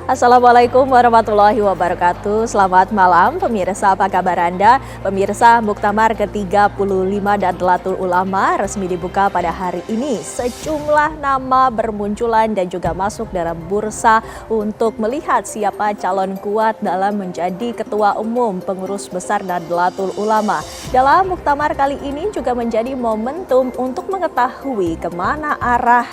Assalamualaikum warahmatullahi wabarakatuh. Selamat malam pemirsa, apa kabar Anda? Pemirsa, Muktamar ke-35 Nahdlatul Ulama resmi dibuka pada hari ini. Sejumlah nama bermunculan dan juga masuk dalam bursa untuk melihat siapa calon kuat dalam menjadi Ketua Umum Pengurus Besar Nahdlatul Ulama. Dalam Muktamar kali ini juga menjadi momentum untuk mengetahui kemana arah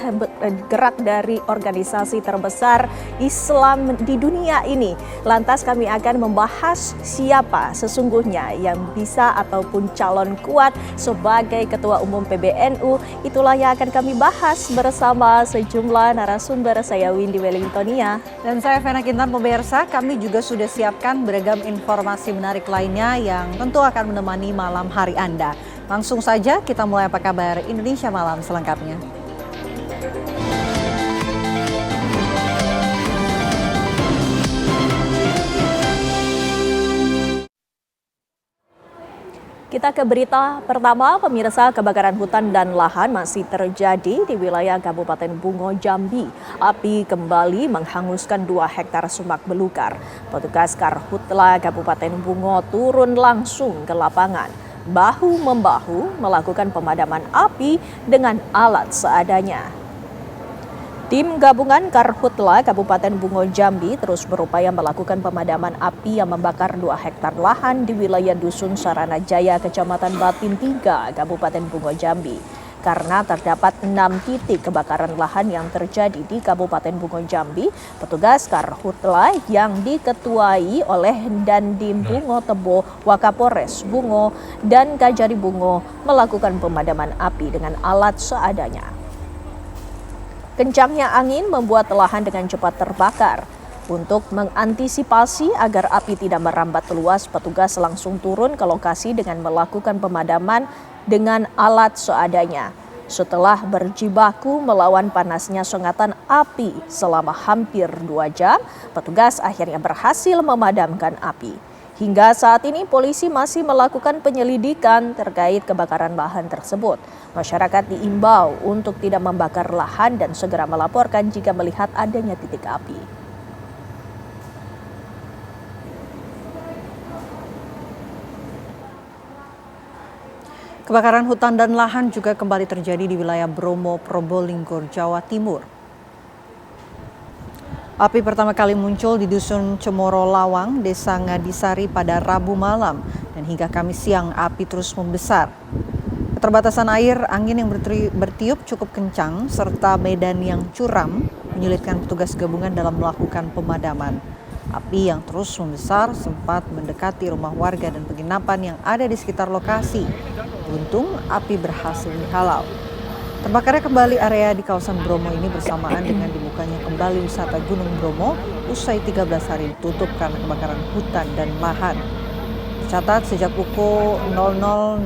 gerak dari organisasi terbesar Islam di dunia ini. Lantas kami akan membahas siapa sesungguhnya yang bisa ataupun calon kuat sebagai Ketua Umum PBNU. Itulah yang akan kami bahas bersama sejumlah narasumber. Saya Windy Wellingtonia. Dan saya Vena Kintan. Pemirsa, kami juga sudah siapkan beragam informasi menarik lainnya yang tentu akan menemani malam hari Anda. Langsung saja kita mulai Apa Kabar Indonesia Malam selengkapnya. Kita ke berita pertama, pemirsa. Kebakaran hutan dan lahan masih terjadi di wilayah Kabupaten Bungo, Jambi. Api kembali menghanguskan 2 hektar sumak belukar. Petugas Karhutla Kabupaten Bungo turun langsung ke lapangan, bahu-membahu melakukan pemadaman api dengan alat seadanya. Tim gabungan Karhutla Kabupaten Bungo Jambi terus berupaya melakukan pemadaman api yang membakar 2 hektar lahan di wilayah Dusun Sarana Jaya, Kecamatan Batin 3, Kabupaten Bungo Jambi. Karena terdapat 6 titik kebakaran lahan yang terjadi di Kabupaten Bungo Jambi, petugas Karhutla yang diketuai oleh Dandim Bungo Tebo, Wakapolres Bungo, dan Kajari Bungo melakukan pemadaman api dengan alat seadanya. Kencangnya angin membuat lahan dengan cepat terbakar. Untuk mengantisipasi agar api tidak merambat luas, petugas langsung turun ke lokasi dengan melakukan pemadaman dengan alat seadanya. Setelah berjibaku melawan panasnya sengatan api selama hampir 2 jam, petugas akhirnya berhasil memadamkan api. Hingga saat ini polisi masih melakukan penyelidikan terkait kebakaran lahan tersebut. Masyarakat diimbau untuk tidak membakar lahan dan segera melaporkan jika melihat adanya titik api. Kebakaran hutan dan lahan juga kembali terjadi di wilayah Bromo, Probolinggo, Jawa Timur. Api pertama kali muncul di Dusun Cemoro Lawang, Desa Ngadisari pada Rabu malam, dan hingga Kamis siang api terus membesar. Keterbatasan air, angin yang bertiup cukup kencang, serta medan yang curam menyulitkan petugas gabungan dalam melakukan pemadaman. Api yang terus membesar sempat mendekati rumah warga dan penginapan yang ada di sekitar lokasi. Beruntung api berhasil dihalau. Terbakarnya kembali area di kawasan Bromo ini bersamaan dengan dibukanya kembali wisata Gunung Bromo usai 13 hari ditutup karena kebakaran hutan dan lahan. Tercatat sejak pukul 00.01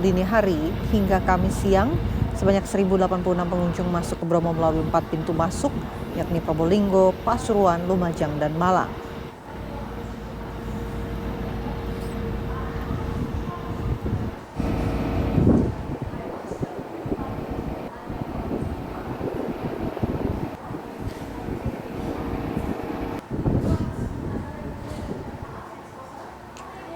dini hari hingga Kamis siang, sebanyak 1.086 pengunjung masuk ke Bromo melalui 4 pintu masuk, yakni Probolinggo, Pasuruan, Lumajang, dan Malang.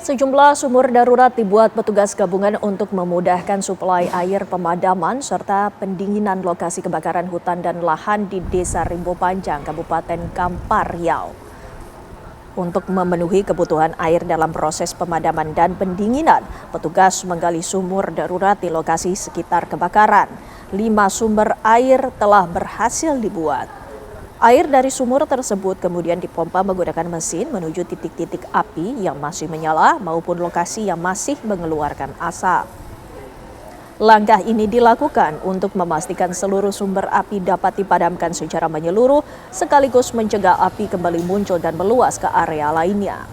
Sejumlah sumur darurat dibuat petugas gabungan untuk memudahkan suplai air pemadaman serta pendinginan lokasi kebakaran hutan dan lahan di Desa Rimbo Panjang, Kabupaten Kampar Riau. Untuk memenuhi kebutuhan air dalam proses pemadaman dan pendinginan, petugas menggali sumur darurat di lokasi sekitar kebakaran. 5 sumber air telah berhasil dibuat. Air dari sumur tersebut kemudian dipompa menggunakan mesin menuju titik-titik api yang masih menyala maupun lokasi yang masih mengeluarkan asap. Langkah ini dilakukan untuk memastikan seluruh sumber api dapat dipadamkan secara menyeluruh sekaligus mencegah api kembali muncul dan meluas ke area lainnya.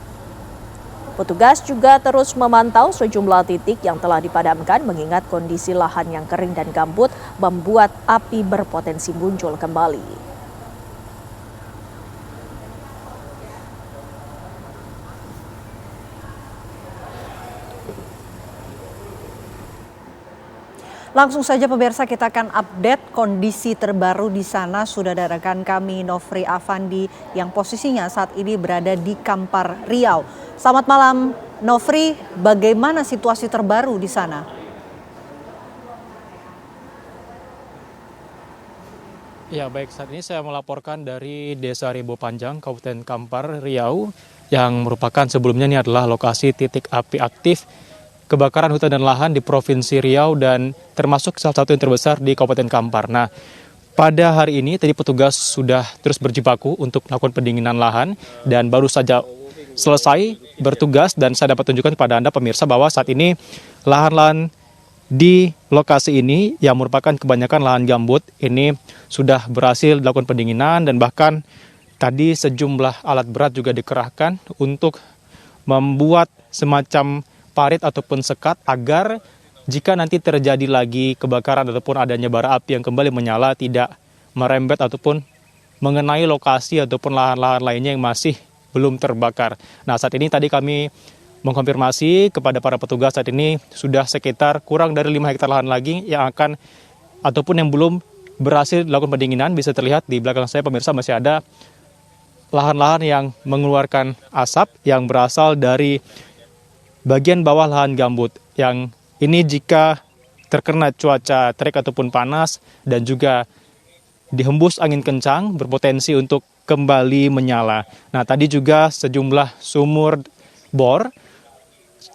Petugas juga terus memantau sejumlah titik yang telah dipadamkan mengingat kondisi lahan yang kering dan gambut membuat api berpotensi muncul kembali. Langsung saja pemirsa, kita akan update kondisi terbaru di sana. Sudah ada rekan kami Nofri Afandi yang posisinya saat ini berada di Kampar, Riau. Selamat malam Nofri, bagaimana situasi terbaru di sana? Ya baik, saat ini saya melaporkan dari Desa Rimbo Panjang, Kabupaten Kampar, Riau, yang merupakan sebelumnya ini adalah lokasi titik api aktif kebakaran hutan dan lahan di Provinsi Riau dan termasuk salah satu yang terbesar di Kabupaten Kampar. Nah, pada hari ini tadi petugas sudah terus berjibaku untuk melakukan pendinginan lahan dan baru saja selesai bertugas, dan saya dapat tunjukkan kepada Anda pemirsa bahwa saat ini lahan-lahan di lokasi ini yang merupakan kebanyakan lahan gambut ini sudah berhasil dilakukan pendinginan, dan bahkan tadi sejumlah alat berat juga dikerahkan untuk membuat semacam parit ataupun sekat agar jika nanti terjadi lagi kebakaran ataupun adanya bara api yang kembali menyala tidak merembet ataupun mengenai lokasi ataupun lahan-lahan lainnya yang masih belum terbakar. Nah, saat ini tadi kami mengkonfirmasi kepada para petugas, saat ini sudah sekitar kurang dari 5 hektar lahan lagi yang akan ataupun yang belum berhasil dilakukan pendinginan. Bisa terlihat di belakang saya pemirsa masih ada lahan-lahan yang mengeluarkan asap yang berasal dari bagian bawah lahan gambut, yang ini jika terkena cuaca terik ataupun panas dan juga dihembus angin kencang berpotensi untuk kembali menyala. Nah, tadi juga sejumlah sumur bor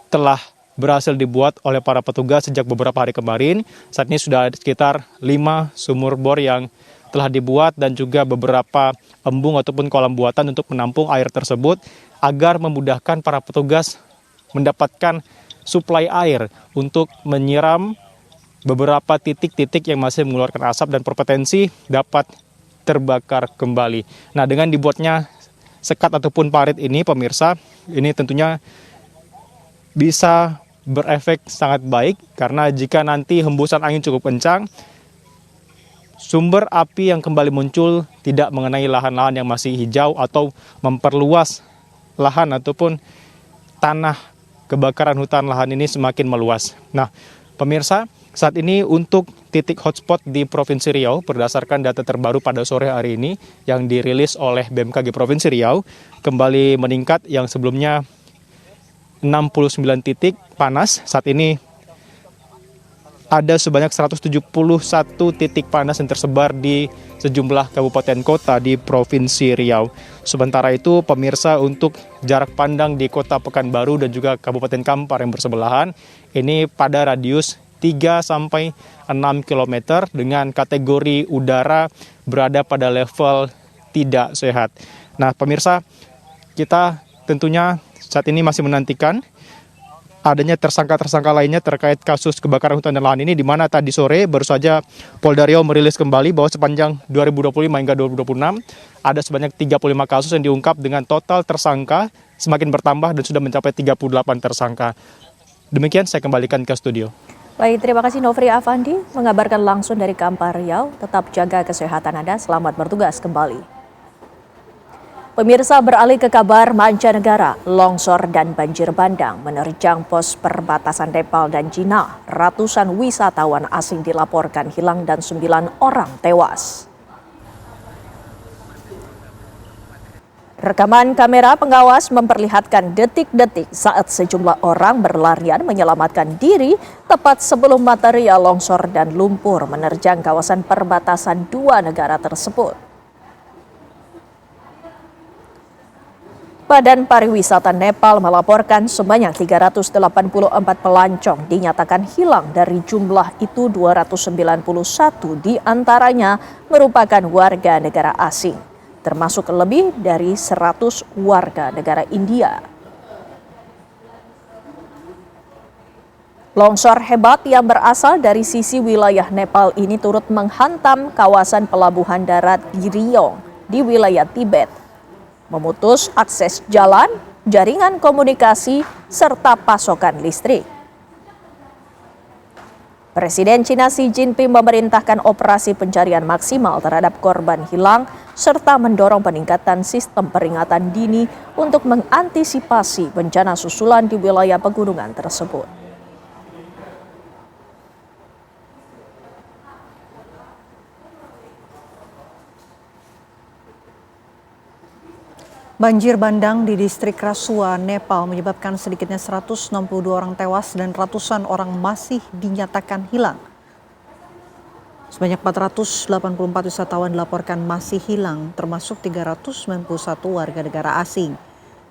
telah berhasil dibuat oleh para petugas sejak beberapa hari kemarin. Saat ini sudah ada sekitar 5 sumur bor yang telah dibuat dan juga beberapa embung ataupun kolam buatan untuk menampung air tersebut agar memudahkan para petugas mendapatkan suplai air untuk menyiram beberapa titik-titik yang masih mengeluarkan asap dan berpotensi dapat terbakar kembali. Nah, dengan dibuatnya sekat ataupun parit ini pemirsa, ini tentunya bisa berefek sangat baik karena jika nanti hembusan angin cukup kencang, sumber api yang kembali muncul tidak mengenai lahan-lahan yang masih hijau atau memperluas lahan ataupun tanah kebakaran hutan lahan ini semakin meluas. Nah, pemirsa, saat ini untuk titik hotspot di Provinsi Riau berdasarkan data terbaru pada sore hari ini yang dirilis oleh BMKG Provinsi Riau kembali meningkat, yang sebelumnya 69 titik panas, saat ini ada sebanyak 171 titik panas yang tersebar di sejumlah kabupaten kota di Provinsi Riau. Sementara itu, pemirsa, untuk jarak pandang di Kota Pekanbaru dan juga Kabupaten Kampar yang bersebelahan, ini pada radius 3-6 km dengan kategori udara berada pada level tidak sehat. Nah, pemirsa, kita tentunya saat ini masih menantikan adanya tersangka-tersangka lainnya terkait kasus kebakaran hutan dan lahan ini, di mana tadi sore baru saja Polda Riau merilis kembali bahwa sepanjang 2025 hingga 2026 ada sebanyak 35 kasus yang diungkap dengan total tersangka semakin bertambah dan sudah mencapai 38 tersangka. Demikian saya kembalikan ke studio. Baik, terima kasih Nofri Afandi mengabarkan langsung dari Kampar, Riau. Tetap jaga kesehatan Anda, selamat bertugas kembali. Pemirsa, beralih ke kabar mancanegara, longsor dan banjir bandang menerjang pos perbatasan Nepal dan China. Ratusan wisatawan asing dilaporkan hilang dan 9 orang tewas. Rekaman kamera pengawas memperlihatkan detik-detik saat sejumlah orang berlarian menyelamatkan diri tepat sebelum material longsor dan lumpur menerjang kawasan perbatasan dua negara tersebut. Badan Pariwisata Nepal melaporkan sebanyak 384 pelancong dinyatakan hilang. Dari jumlah itu 291 diantaranya merupakan warga negara asing, termasuk lebih dari 100 warga negara India. Longsor hebat yang berasal dari sisi wilayah Nepal ini turut menghantam kawasan pelabuhan darat di Riau di wilayah Tibet, memutus akses jalan, jaringan komunikasi, serta pasokan listrik. Presiden China Xi Jinping memerintahkan operasi pencarian maksimal terhadap korban hilang serta mendorong peningkatan sistem peringatan dini untuk mengantisipasi bencana susulan di wilayah pegunungan tersebut. Banjir bandang di distrik Rasua, Nepal menyebabkan sedikitnya 162 orang tewas dan ratusan orang masih dinyatakan hilang. Sebanyak 484 wisatawan dilaporkan masih hilang, termasuk 391 warga negara asing.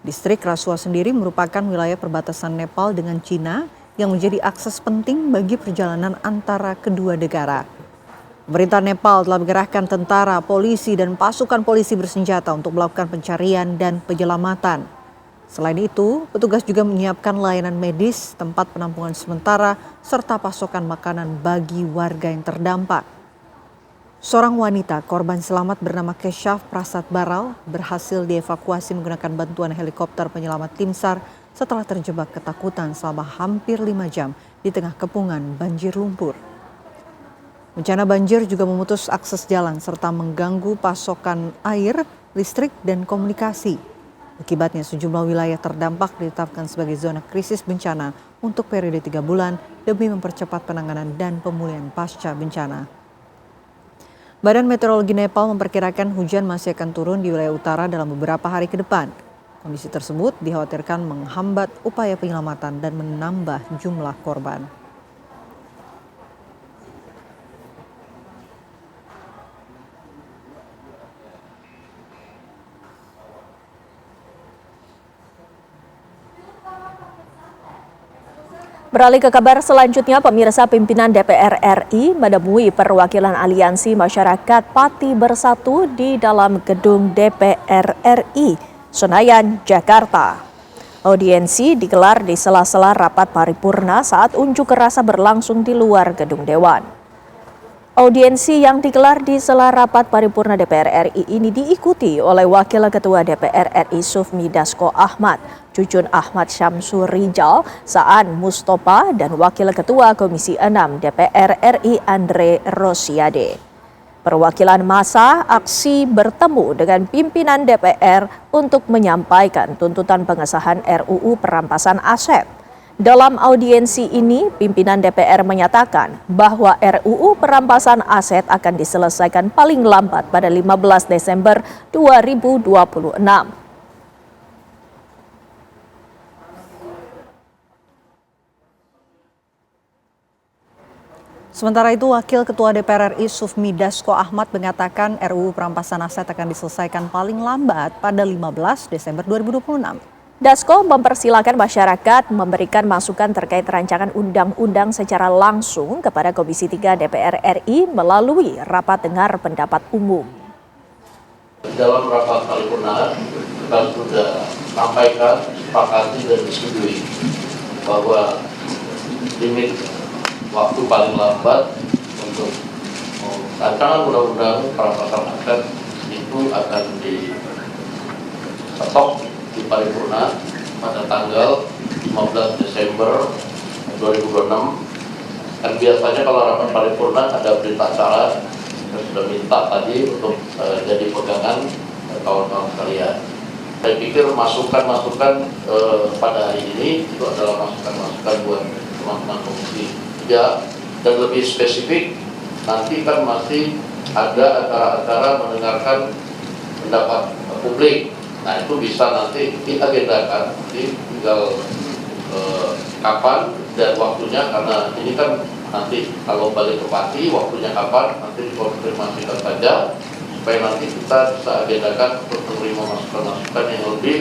Distrik Rasua sendiri merupakan wilayah perbatasan Nepal dengan Cina yang menjadi akses penting bagi perjalanan antara kedua negara. Pemerintah Nepal telah mengerahkan tentara, polisi, dan pasukan polisi bersenjata untuk melakukan pencarian dan penyelamatan. Selain itu, petugas juga menyiapkan layanan medis, tempat penampungan sementara, serta pasokan makanan bagi warga yang terdampak. Seorang wanita korban selamat bernama Kesyaf Prasad Baral berhasil dievakuasi menggunakan bantuan helikopter penyelamat tim SAR setelah terjebak ketakutan selama hampir 5 jam di tengah kepungan banjir lumpur. Bencana banjir juga memutus akses jalan serta mengganggu pasokan air, listrik, dan komunikasi. Akibatnya sejumlah wilayah terdampak ditetapkan sebagai zona krisis bencana untuk periode 3 bulan demi mempercepat penanganan dan pemulihan pasca bencana. Badan Meteorologi Nepal memperkirakan hujan masih akan turun di wilayah utara dalam beberapa hari ke depan. Kondisi tersebut dikhawatirkan menghambat upaya penyelamatan dan menambah jumlah korban. Beralih ke kabar selanjutnya, pemirsa, pimpinan DPR RI menemui perwakilan Aliansi Masyarakat Pati Bersatu di dalam gedung DPR RI, Senayan, Jakarta. Audiensi digelar di sela-sela rapat paripurna saat unjuk rasa berlangsung di luar gedung Dewan. Audiensi yang digelar di sela rapat paripurna DPR RI ini diikuti oleh Wakil Ketua DPR RI Sufmi Dasko Ahmad, Jujun Ahmad Syamsur Rijal, Saan Mustopa, dan Wakil Ketua Komisi 6 DPR RI Andre Rosiade. Perwakilan massa aksi bertemu dengan pimpinan DPR untuk menyampaikan tuntutan pengesahan RUU perampasan aset. Dalam audiensi ini, pimpinan DPR menyatakan bahwa RUU perampasan aset akan diselesaikan paling lambat pada 15 Desember 2026. Sementara itu, Wakil Ketua DPR RI Sufmi Dasko Ahmad mengatakan RUU perampasan aset akan diselesaikan paling lambat pada 15 Desember 2026. Dasko mempersilakan masyarakat memberikan masukan terkait rancangan undang-undang secara langsung kepada Komisi 3 DPR RI melalui rapat dengar pendapat umum. Dalam rapat paripurna, kita sudah sampaikan, sepakati dan disetujui bahwa limit waktu paling lambat untuk rancangan undang-undang perampasan aset itu akan diketok di paripurna pada tanggal 15 Desember 2026. Dan biasanya kalau rapat paripurna ada berita acara, saya sudah minta tadi untuk jadi pegangan kawan-kawan sekalian. Saya pikir masukan-masukan pada hari ini itu adalah masukan-masukan buat teman-teman Komisi 3, dan lebih spesifik nanti kan masih ada acara-acara mendengarkan pendapat publik. Nah, itu bisa nanti diagendakan, tinggal kapan dan waktunya, karena ini kan nanti kalau balik ke Pati waktunya kapan nanti dikonfirmasikan saja supaya nanti kita bisa agendakan untuk menerima masukan-masukan yang lebih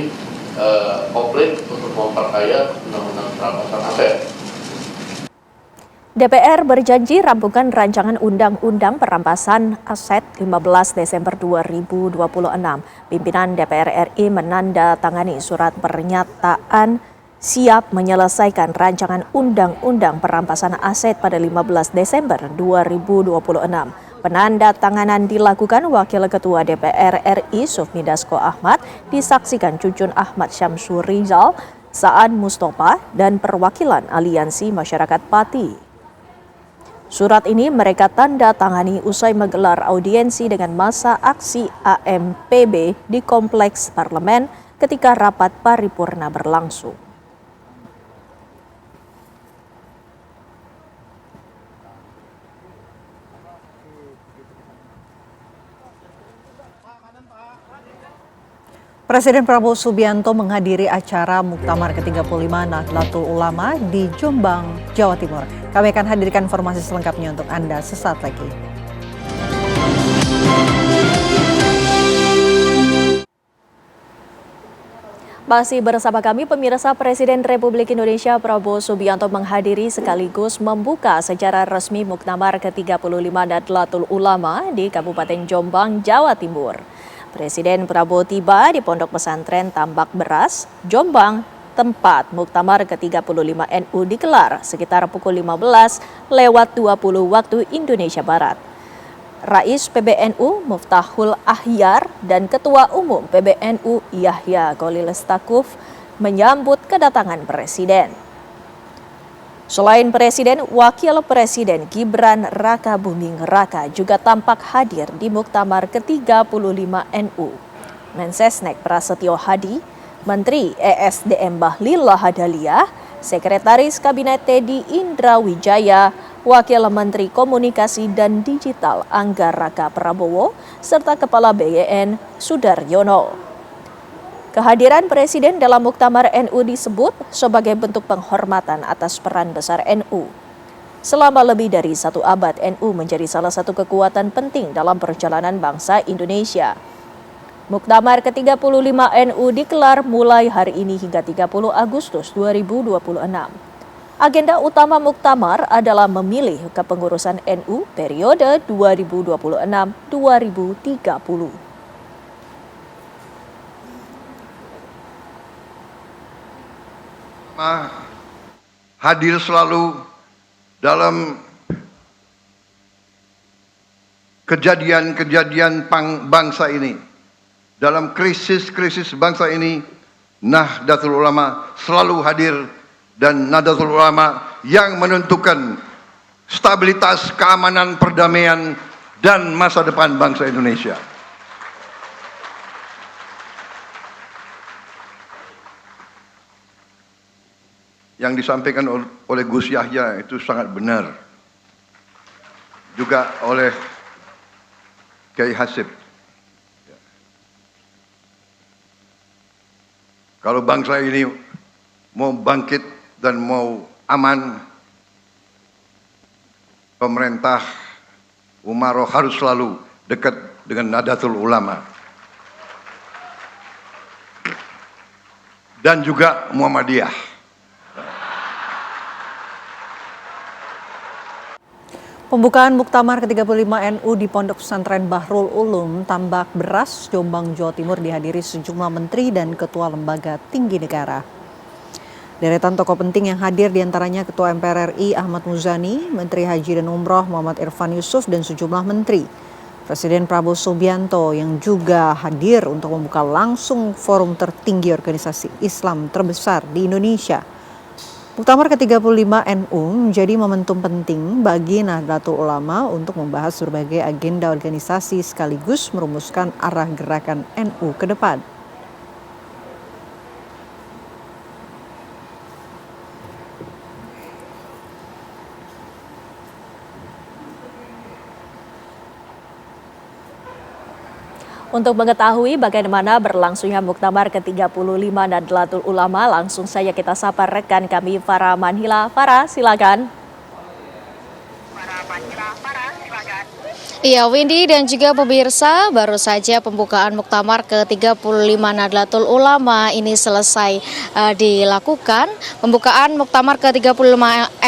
komplit untuk memperkaya undang-undang perampasan aset. DPR berjanji rampungkan rancangan undang-undang perampasan aset 15 Desember 2026. Pimpinan DPR RI menandatangani surat pernyataan siap menyelesaikan rancangan undang-undang perampasan aset pada 15 Desember 2026. Penandatanganan dilakukan Wakil Ketua DPR RI Sufmi Dasko Ahmad, disaksikan Jujun Ahmad Syamsur Rijal, Saan Mustopa, dan perwakilan Aliansi Masyarakat Pati. Surat ini mereka tanda tangani usai menggelar audiensi dengan massa aksi AMPB di Kompleks Parlemen ketika rapat paripurna berlangsung. Presiden Prabowo Subianto menghadiri acara Muktamar ke-35 Nahdlatul Ulama di Jombang, Jawa Timur. Kami akan hadirkan informasi selengkapnya untuk Anda sesaat lagi. Masih bersama kami pemirsa, Presiden Republik Indonesia Prabowo Subianto menghadiri sekaligus membuka secara resmi Muktamar ke-35 Nahdlatul Ulama di Kabupaten Jombang, Jawa Timur. Presiden Prabowo tiba di Pondok Pesantren Tambak Beras, Jombang, tempat Muktamar ke-35 NU digelar sekitar pukul 15:20 waktu Indonesia Barat. Rais PBNU Muftahul Akhyar dan Ketua Umum PBNU Yahya Khalil Stakuf menyambut kedatangan Presiden. Selain Presiden, Wakil Presiden Gibran Rakabuming Raka juga tampak hadir di Muktamar ke-35 NU. Mensesnek Prasetyo Hadi, Menteri ESDM Bahlil Lahadalia, Sekretaris Kabinet Teddy Indra Wijaya, Wakil Menteri Komunikasi dan Digital Angga Raka Prabowo, serta Kepala BYN Sudaryono. Kehadiran Presiden dalam Muktamar NU disebut sebagai bentuk penghormatan atas peran besar NU. Selama lebih dari 1 abad, NU menjadi salah satu kekuatan penting dalam perjalanan bangsa Indonesia. Muktamar ke-35 NU digelar mulai hari ini hingga 30 Agustus 2026. Agenda utama Muktamar adalah memilih kepengurusan NU periode 2026-2030. Hadir selalu dalam kejadian-kejadian bangsa ini, dalam krisis-krisis bangsa ini. Nahdlatul Ulama selalu hadir, dan Nahdlatul Ulama yang menentukan stabilitas, keamanan, perdamaian, dan masa depan bangsa Indonesia. Yang disampaikan oleh Gus Yahya itu sangat benar. Juga oleh Kiai Hasib. Kalau bangsa ini mau bangkit dan mau aman, pemerintah Umaroh harus selalu dekat dengan Nahdlatul Ulama. Dan juga Muhammadiyah. Pembukaan Muktamar ke-35 NU di Pondok Pesantren Bahrul Ulum, Tambak Beras, Jombang, Jawa Timur dihadiri sejumlah menteri dan ketua lembaga tinggi negara. Deretan tokoh penting yang hadir diantaranya Ketua MPR RI Ahmad Muzani, Menteri Haji dan Umroh Muhammad Irfan Yusuf, dan sejumlah menteri. Presiden Prabowo Subianto yang juga hadir untuk membuka langsung forum tertinggi organisasi Islam terbesar di Indonesia. Muktamar ke-35 NU menjadi momentum penting bagi Nahdlatul Ulama untuk membahas berbagai agenda organisasi sekaligus merumuskan arah gerakan NU ke depan. Untuk mengetahui bagaimana berlangsungnya Muktamar ke-35 Nahdlatul Ulama, langsung saja kita sapa rekan kami Farah Manhila. Farah, silakan. Iya, Windy dan juga pemirsa, baru saja pembukaan Muktamar ke-35 Nahdlatul Ulama ini selesai dilakukan. Pembukaan Muktamar ke-35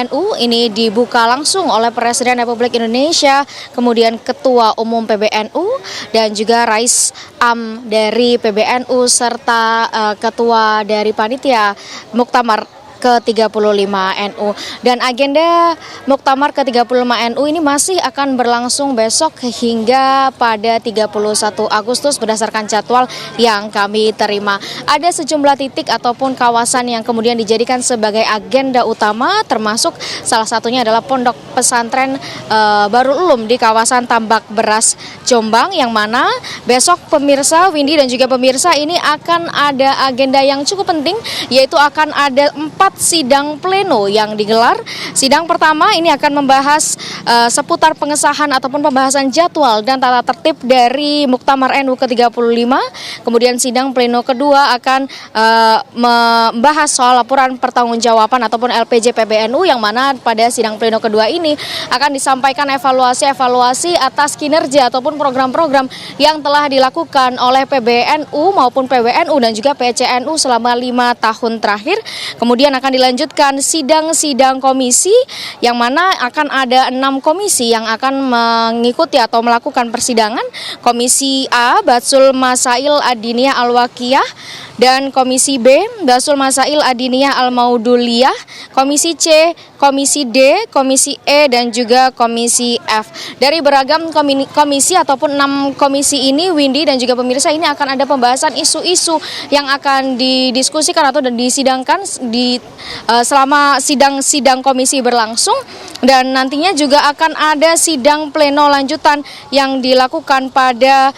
NU ini dibuka langsung oleh Presiden Republik Indonesia, kemudian Ketua Umum PBNU dan juga Rais Am dari PBNU serta Ketua dari Panitia Muktamar ke-35 NU. Dan agenda Muktamar ke-35 NU ini masih akan berlangsung besok hingga pada 31 Agustus berdasarkan jadwal yang kami terima. Ada sejumlah titik ataupun kawasan yang kemudian dijadikan sebagai agenda utama, termasuk salah satunya adalah Pondok Pesantren Bahrul Ulum di kawasan Tambak Beras, Jombang, yang mana besok pemirsa Windy dan juga pemirsa ini akan ada agenda yang cukup penting, yaitu akan ada 4 4 sidang pleno yang digelar. Sidang pertama ini akan membahas seputar pengesahan ataupun pembahasan jadwal dan tata tertib dari Muktamar NU ke-35. Kemudian sidang pleno kedua akan membahas soal laporan pertanggungjawaban ataupun LPJ PBNU, yang mana pada sidang pleno kedua ini akan disampaikan evaluasi atas kinerja ataupun program-program yang telah dilakukan oleh PBNU maupun PWNU dan juga PCNU selama 5 tahun terakhir. Kemudian akan dilanjutkan sidang-sidang komisi, yang mana akan ada 6 komisi yang akan mengikuti atau melakukan persidangan. Komisi A, Batsul Masail Adiniyah Al-Waqiyah, dan Komisi B, Batsul Masail Adiniyah Al-Mauduliyah, Komisi C, Komisi D, Komisi E, dan juga Komisi F. Dari beragam komisi ataupun 6 komisi ini, Windy dan juga pemirsa, ini akan ada pembahasan isu-isu yang akan didiskusikan atau disidangkan selama sidang-sidang komisi berlangsung. Dan nantinya juga akan ada sidang pleno lanjutan yang dilakukan pada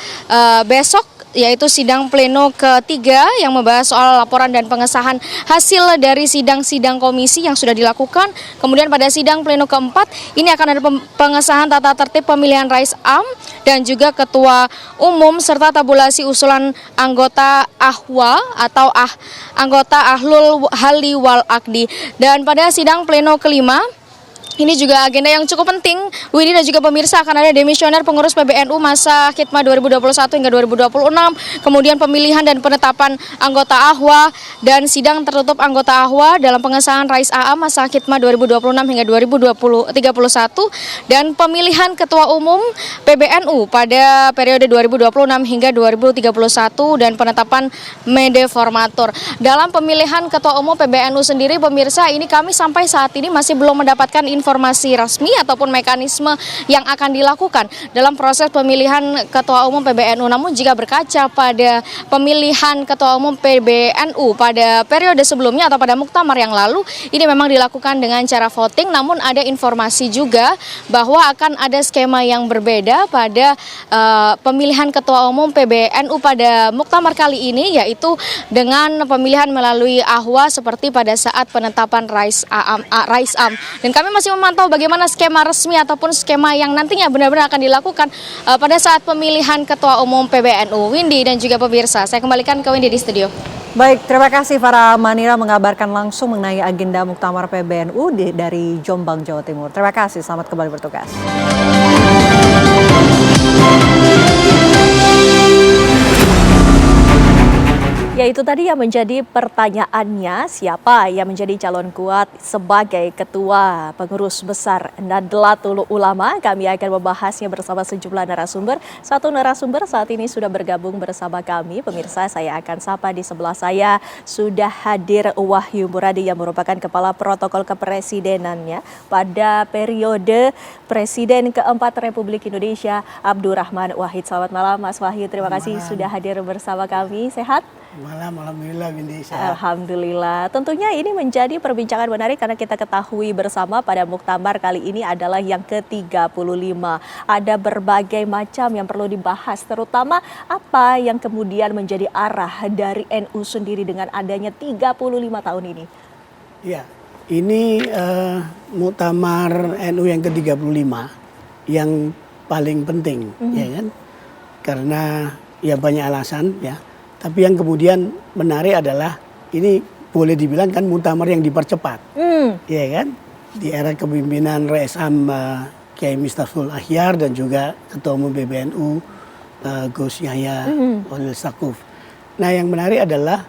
besok, yaitu sidang pleno ketiga yang membahas soal laporan dan pengesahan hasil dari sidang-sidang komisi yang sudah dilakukan. Kemudian pada sidang pleno keempat ini akan ada pengesahan tata tertib pemilihan Rais Am dan juga ketua umum serta tabulasi usulan anggota AHWA atau anggota Ahlul Halli wal Aqdi. Dan pada sidang pleno kelima, ini juga agenda yang cukup penting, Widi dan juga pemirsa, akan ada demisioner pengurus PBNU masa khidmat 2021 hingga 2026, kemudian pemilihan dan penetapan anggota AHWA, dan sidang tertutup anggota AHWA dalam pengesahan Rais AA masa khidmat 2026 hingga 2031, dan pemilihan ketua umum PBNU pada periode 2026 hingga 2031, dan penetapan mede formatur. Dalam pemilihan ketua umum PBNU sendiri, pemirsa, ini kami sampai saat ini masih belum mendapatkan informasi resmi ataupun mekanisme yang akan dilakukan dalam proses pemilihan ketua umum PBNU. Namun jika berkaca pada pemilihan ketua umum PBNU pada periode sebelumnya atau pada muktamar yang lalu, ini memang dilakukan dengan cara voting. Namun ada informasi juga bahwa akan ada skema yang berbeda pada pemilihan ketua umum PBNU pada muktamar kali ini, yaitu dengan pemilihan melalui AHWA seperti pada saat penetapan Rais Am. Dan kami masih memantau bagaimana skema resmi ataupun skema yang nantinya benar-benar akan dilakukan pada saat pemilihan ketua umum PBNU. Windy dan juga pemirsa, saya kembalikan ke Windy di studio. Baik, terima kasih Farah Manira mengabarkan langsung mengenai agenda Muktamar PBNU dari Jombang, Jawa Timur. Terima kasih, selamat kembali bertugas. Ya, itu tadi yang menjadi pertanyaannya, siapa yang menjadi calon kuat sebagai ketua pengurus besar Nahdlatul Ulama. Kami akan membahasnya bersama sejumlah narasumber. Satu narasumber saat ini sudah bergabung bersama kami. Pemirsa, saya akan sapa. Di sebelah saya sudah hadir Wahyu Muradi yang merupakan Kepala Protokol Kepresidenannya pada periode Presiden keempat Republik Indonesia, Abdurrahman Wahid. Selamat malam Mas Wahyu, terima kasih sudah hadir bersama kami. Sehat? Malam, alhamdulillah Windy. Alhamdulillah. Tentunya ini menjadi perbincangan menarik karena kita ketahui bersama pada muktamar kali ini adalah yang ke-35. Ada berbagai macam yang perlu dibahas, terutama apa yang kemudian menjadi arah dari NU sendiri dengan adanya 35 tahun ini. Ya, ini muktamar NU yang ke-35 yang paling penting, ya kan? Karena ya banyak alasan ya. Tapi yang kemudian menarik adalah ini boleh dibilang kan muktamar yang dipercepat, ya kan? Di era kepemimpinan Rais Am Kiai Miftahul Akhyar dan juga Ketua Umum PBNU Gus Yahya Holil Stakuf. Nah, yang menarik adalah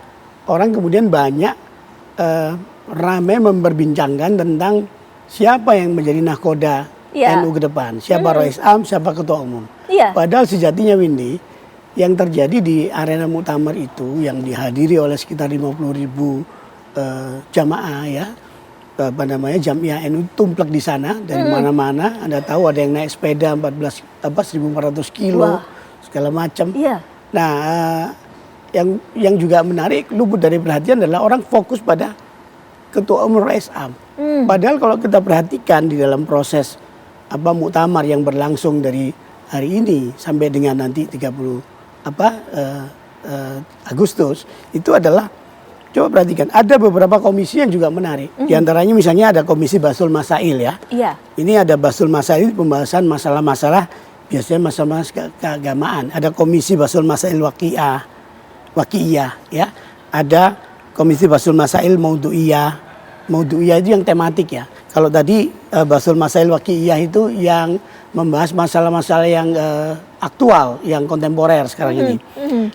orang kemudian banyak ramai memperbincangkan tentang siapa yang menjadi nahkoda NU ke depan, siapa Rais Am, siapa Ketua Umum. Padahal sejatinya Windy, yang terjadi di arena muktamar itu yang dihadiri oleh sekitar 50.000 jamaah ya, jamiah NU tumplek di sana dari mana-mana. Anda tahu ada yang naik sepeda 1.400 kilo segala macam. Nah, yang juga menarik luput dari perhatian adalah orang fokus pada Ketua Umum Rais Am. Padahal kalau kita perhatikan di dalam proses muktamar yang berlangsung dari hari ini sampai dengan nanti 30 Agustus, itu adalah coba perhatikan, ada beberapa komisi yang juga menarik. Di antaranya misalnya ada Komisi Basul Masail ya. Iya. Ini ada Basul Masail, pembahasan masalah-masalah biasanya masalah keagamaan. Ada Komisi Basul Masail Waqi'iyah ya. Ada Komisi Basul Masail Maudu'iyah. Maudu'iyah itu yang tematik ya. Kalau tadi Basul Masail Waqi'iyah itu yang membahas masalah-masalah yang aktual, yang kontemporer sekarang ini.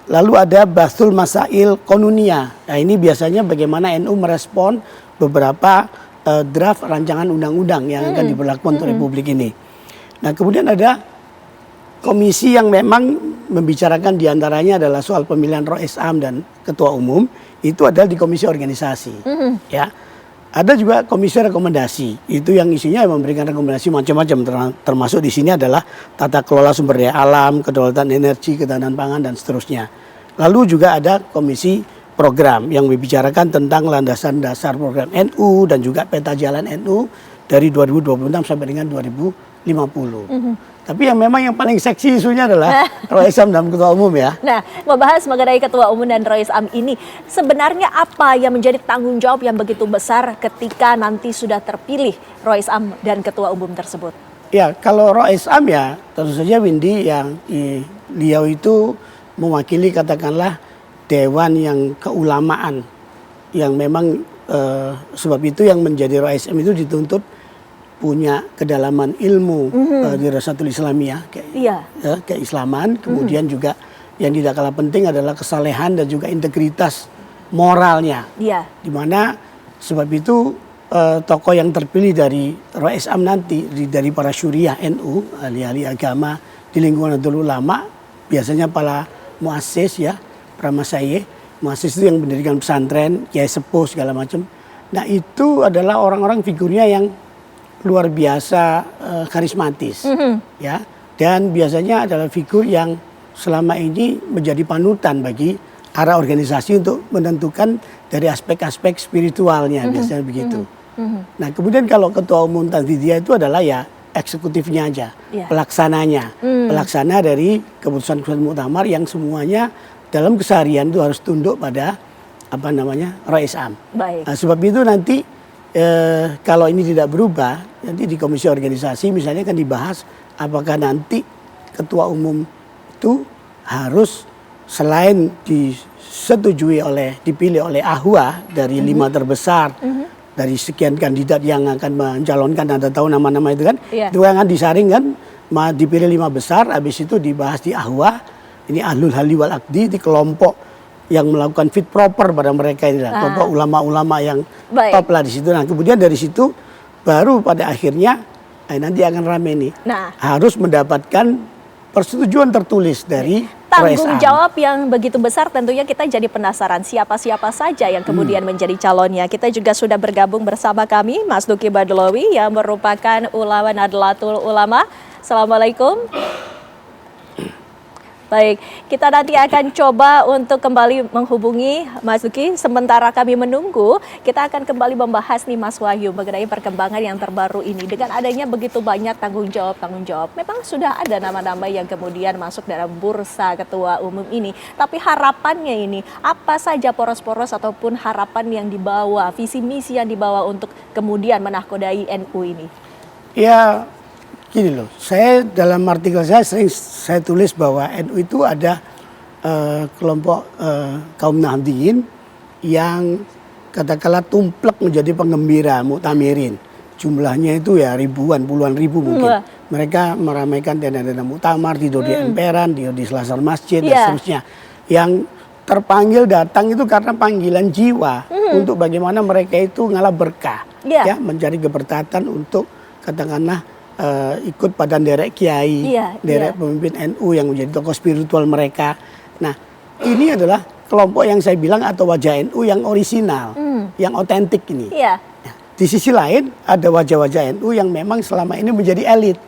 Lalu ada Basul Masail Konuniyah. Nah ini biasanya bagaimana NU merespon beberapa draft rancangan undang-undang yang akan diberlakukan untuk Republik ini. Nah kemudian ada komisi yang memang membicarakan diantaranya adalah soal pemilihan Rois Am dan Ketua Umum. Itu adalah di Komisi Organisasi. Ya. Ada juga komisi rekomendasi, itu yang isinya memberikan rekomendasi macam-macam, termasuk di sini adalah tata kelola sumber daya alam, kedaulatan energi, ketahanan pangan dan seterusnya. Lalu juga ada komisi program yang membicarakan tentang landasan dasar program NU dan juga peta jalan NU dari 2026 sampai dengan 2050. Tapi yang memang yang paling seksi isunya adalah Rois Am dan Ketua Umum ya. Nah, membahas mengenai Ketua Umum dan Rois Am ini, sebenarnya apa yang menjadi tanggung jawab yang begitu besar ketika nanti sudah terpilih Rois Am dan Ketua Umum tersebut? Ya, kalau Rois Am ya tentu saja Windy yang beliau itu mewakili katakanlah dewan yang keulamaan yang memang sebab itu yang menjadi Rois Am itu dituntut punya kedalaman ilmu Dirasatul Islamiyah keislaman, kemudian juga yang tidak kalah penting adalah kesalehan dan juga integritas moralnya. Di mana sebab itu tokoh yang terpilih dari Rois Am nanti dari para syuriah NU, ahli-ahli agama di lingkungan Nahdlatul Ulama, biasanya para muassis ya, para masyayikh, muassis itu yang mendirikan pesantren, kiai sepuh segala macam. Nah, itu adalah orang-orang figurnya yang luar biasa karismatis ya, dan biasanya adalah figur yang selama ini menjadi panutan bagi arah organisasi untuk menentukan dari aspek-aspek spiritualnya, biasanya begitu. Nah kemudian kalau Ketua Umum Tanfidiyah itu adalah ya eksekutifnya aja, pelaksananya, pelaksana dari keputusan-keputusan muktamar yang semuanya dalam keseharian itu harus tunduk pada apa namanya Rois Am. Nah, sebab itu nanti kalau ini tidak berubah, nanti di Komisi Organisasi misalnya akan dibahas apakah nanti Ketua Umum itu harus selain disetujui dipilih oleh AHWA dari 5 terbesar, dari sekian kandidat yang akan mencalonkan, Anda tahu nama-nama itu kan, itu akan disaring kan, dipilih 5 besar, habis itu dibahas di AHWA, ini Ahlul Halli wal Aqdi, di kelompok yang melakukan fit proper pada mereka ini, kelompok ulama-ulama yang top lah di situ. Nah kemudian dari situ baru pada akhirnya nanti akan rame nih, harus mendapatkan persetujuan tertulis dari tanggung jawab yang begitu besar. Tentunya kita jadi penasaran siapa-siapa saja yang kemudian menjadi calonnya. Kita juga sudah bergabung bersama kami Mas Duki Badulawi yang merupakan ulama Nahdlatul Ulama. Assalamualaikum. Baik, kita nanti akan coba untuk kembali menghubungi Mas Duki. Sementara kami menunggu, kita akan kembali membahas nih Mas Wahyu mengenai perkembangan yang terbaru ini. Dengan adanya begitu banyak tanggung jawab, memang sudah ada nama-nama yang kemudian masuk dalam bursa Ketua Umum ini. Tapi harapannya ini, apa saja poros-poros ataupun harapan yang dibawa, visi misi yang dibawa untuk kemudian menahkodai NU ini? Ya, gini loh, saya dalam artikel saya sering saya tulis bahwa NU itu ada kelompok kaum Nahdliyin yang katakanlah tumplek menjadi penggembira muktamirin. Jumlahnya itu ya ribuan, puluhan ribu mungkin. Mereka meramaikan tenda-tenda muktamar, tidur di emperan, tidur di selasar masjid dan seterusnya. Yang terpanggil datang itu karena panggilan jiwa untuk bagaimana mereka itu ngalah berkah, ya, mencari keberkatan untuk katakanlah ikut pada derek kiai, derek pemimpin NU yang menjadi tokoh spiritual mereka. Nah, ini adalah kelompok yang saya bilang atau wajah NU yang orisinal, yang otentik ini. Nah, di sisi lain ada wajah-wajah NU yang memang selama ini menjadi elit.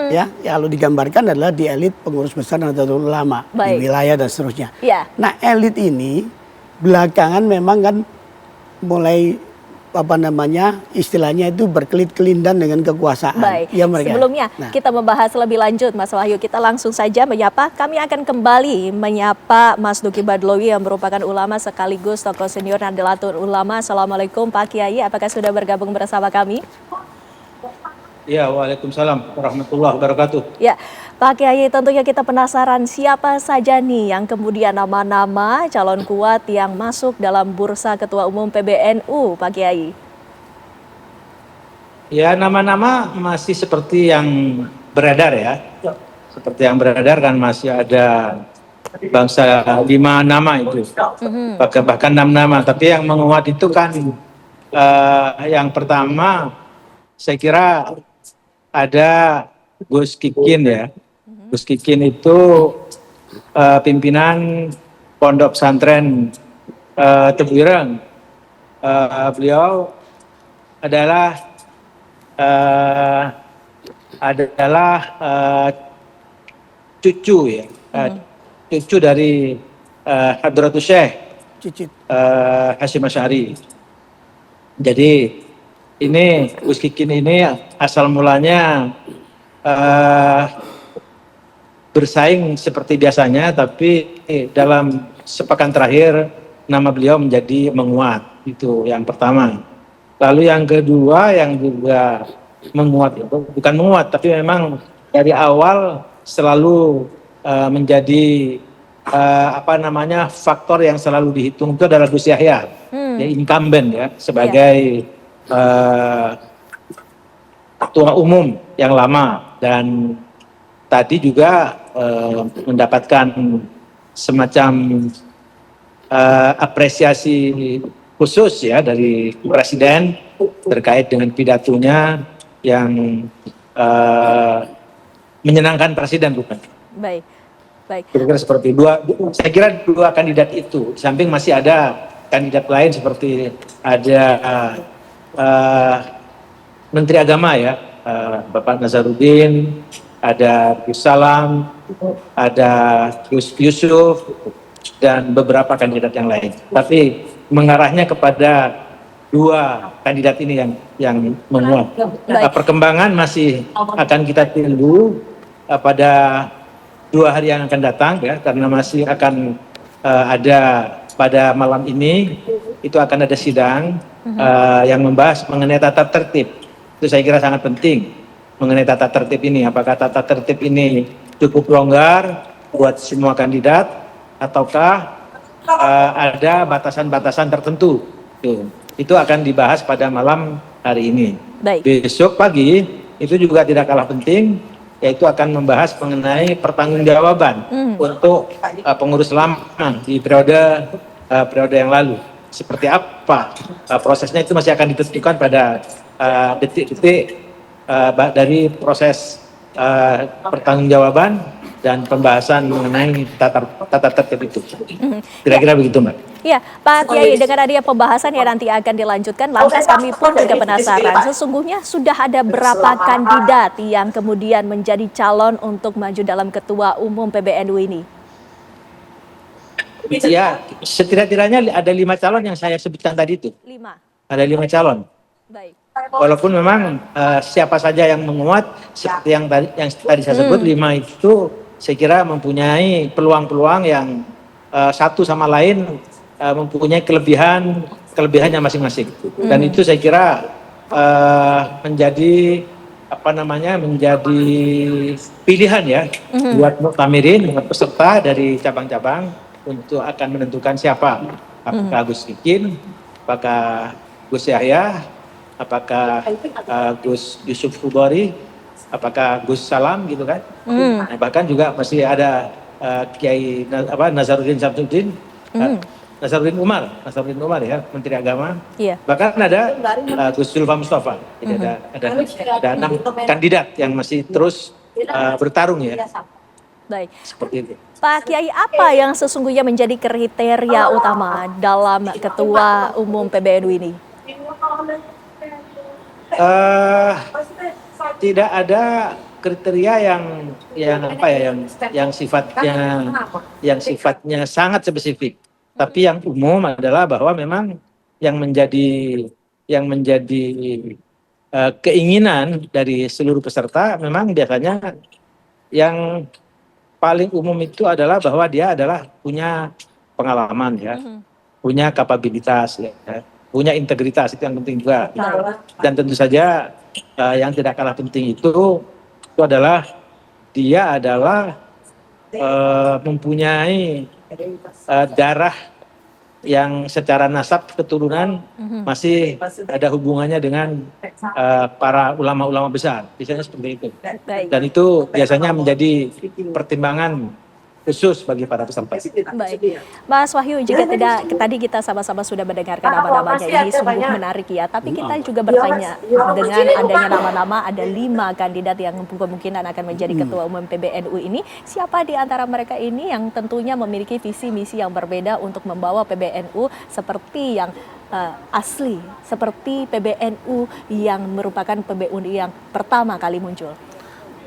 Ya, kalau digambarkan adalah di elit pengurus besar Nahdlatul Ulama di wilayah dan seterusnya. Nah, elit ini belakangan memang kan mulai istilahnya itu berkelit-kelindan dengan kekuasaan. Baik, Ya, mereka. sebelumnya kita membahas lebih lanjut Mas Wahyu, kita langsung saja menyapa, kami akan kembali menyapa Mas Duki Badlowi yang merupakan ulama sekaligus tokoh senior Nahdlatul Ulama. Assalamualaikum Pak Kiai, apakah sudah bergabung bersama kami? Ya, waalaikumsalam warahmatullahi wabarakatuh. Ya, Pak Kiai, tentunya kita penasaran siapa saja nih yang kemudian nama-nama calon kuat yang masuk dalam bursa Ketua Umum PBNU, Pak Kiai. Ya, nama-nama masih seperti yang beredar ya. Seperti yang beredar kan masih ada bangsa 5 nama itu. Bahkan 6 nama. Tapi yang menguat itu kan yang pertama saya kira ada Gus Kikin ya. Gus Kikin itu pimpinan Pondok Pesantren Tebu Ireng. Beliau adalah cucu ya, cucu dari Hadratus Syekh Cicit. Hasyim Asy'ari. Jadi ini Gus Kikin ini asal mulanya bersaing seperti biasanya, tapi dalam sepekan terakhir nama beliau menjadi menguat. Itu yang pertama. Lalu yang kedua yang juga menguat, bukan menguat, tapi memang dari awal selalu menjadi faktor yang selalu dihitung itu adalah Gus Yahya, ya, incumbent ya, sebagai ketua umum yang lama, dan tadi juga mendapatkan semacam apresiasi khusus ya dari Presiden terkait dengan pidatonya yang menyenangkan Presiden, bukan? Baik, baik. Kira-kira seperti saya kira dua kandidat itu. Di samping masih ada kandidat lain seperti ada Menteri Agama ya, Bapak Nazaruddin, ada Gus Salam, ada Gus Yusuf, dan beberapa kandidat yang lain. Tapi mengarahnya kepada dua kandidat ini yang menguat. Perkembangan masih akan kita tunggu pada 2 hari yang akan datang ya, karena masih akan ada pada malam ini itu akan ada sidang yang membahas mengenai tata tertib. Itu saya kira sangat penting mengenai tata tertib ini. Apakah tata tertib ini cukup longgar buat semua kandidat ataukah ada batasan-batasan tertentu? Itu akan dibahas pada malam hari ini. Baik. Besok pagi itu juga tidak kalah penting, yaitu akan membahas mengenai pertanggungjawaban untuk pengurus lama di periode yang lalu. Seperti apa prosesnya itu masih akan ditentukan pada detik-detik dari proses pertanggungjawaban dan pembahasan mengenai tata tertib itu. Kira-kira begitu, Mbak. Iya, Pak Kiai, dengan adanya pembahasan yang nanti akan dilanjutkan, lantas kami pun juga penasaran, sesungguhnya sudah ada berapa kandidat yang kemudian menjadi calon untuk maju dalam Ketua Umum PBNU ini? Ya, setidak-tidaknya ada 5 calon yang saya sebutkan tadi itu. 5. Ada 5 calon. Baik. Walaupun memang siapa saja yang menguat, seperti yang tadi saya sebut, 5 itu saya kira mempunyai peluang-peluang yang satu sama lain mempunyai kelebihannya masing-masing. Dan itu saya kira menjadi menjadi pilihan ya buat muktamirin, buat peserta dari cabang-cabang untuk akan menentukan siapa, apakah Gus Kikin, apakah Gus Yahya, apakah Gus Yusuf Hubari, apakah Gus Salam gitu kan. Bahkan juga masih ada Kiai Nazaruddin Samsudin, Nazaruddin Umar ya, Menteri Agama. Iya. Bahkan ada Gus Zulfa Mustafa. Jadi ada 6 kandidat yang masih terus bertarung ya. Baik. Seperti itu. Pak Kiai, apa yang sesungguhnya menjadi kriteria utama dalam Ketua Umum PBNU ini? Tidak ada kriteria yang sifatnya sangat spesifik. Tapi yang umum adalah bahwa memang yang menjadi yang menjadi keinginan dari seluruh peserta memang biasanya yang paling umum itu adalah bahwa dia adalah punya pengalaman ya, punya kapabilitas ya, punya integritas, itu yang penting juga. Dan tentu saja yang tidak kalah penting itu adalah dia adalah mempunyai darah yang secara nasab keturunan masih ada hubungannya dengan para ulama-ulama besar, biasanya seperti itu. Baik. Dan itu biasanya menjadi pertimbangan khusus bagi para peserta. Baik, Mas Wahyu, jika tidak tadi kita sama-sama sudah mendengarkan nama-namanya, ini sungguh menarik ya. Tapi kita juga bertanya, dengan adanya nama-nama, ada 5 kandidat yang kemungkinan akan menjadi ketua umum PBNU ini, siapa di antara mereka ini yang tentunya memiliki visi misi yang berbeda untuk membawa PBNU seperti yang asli, seperti PBNU yang merupakan PBNU yang pertama kali muncul?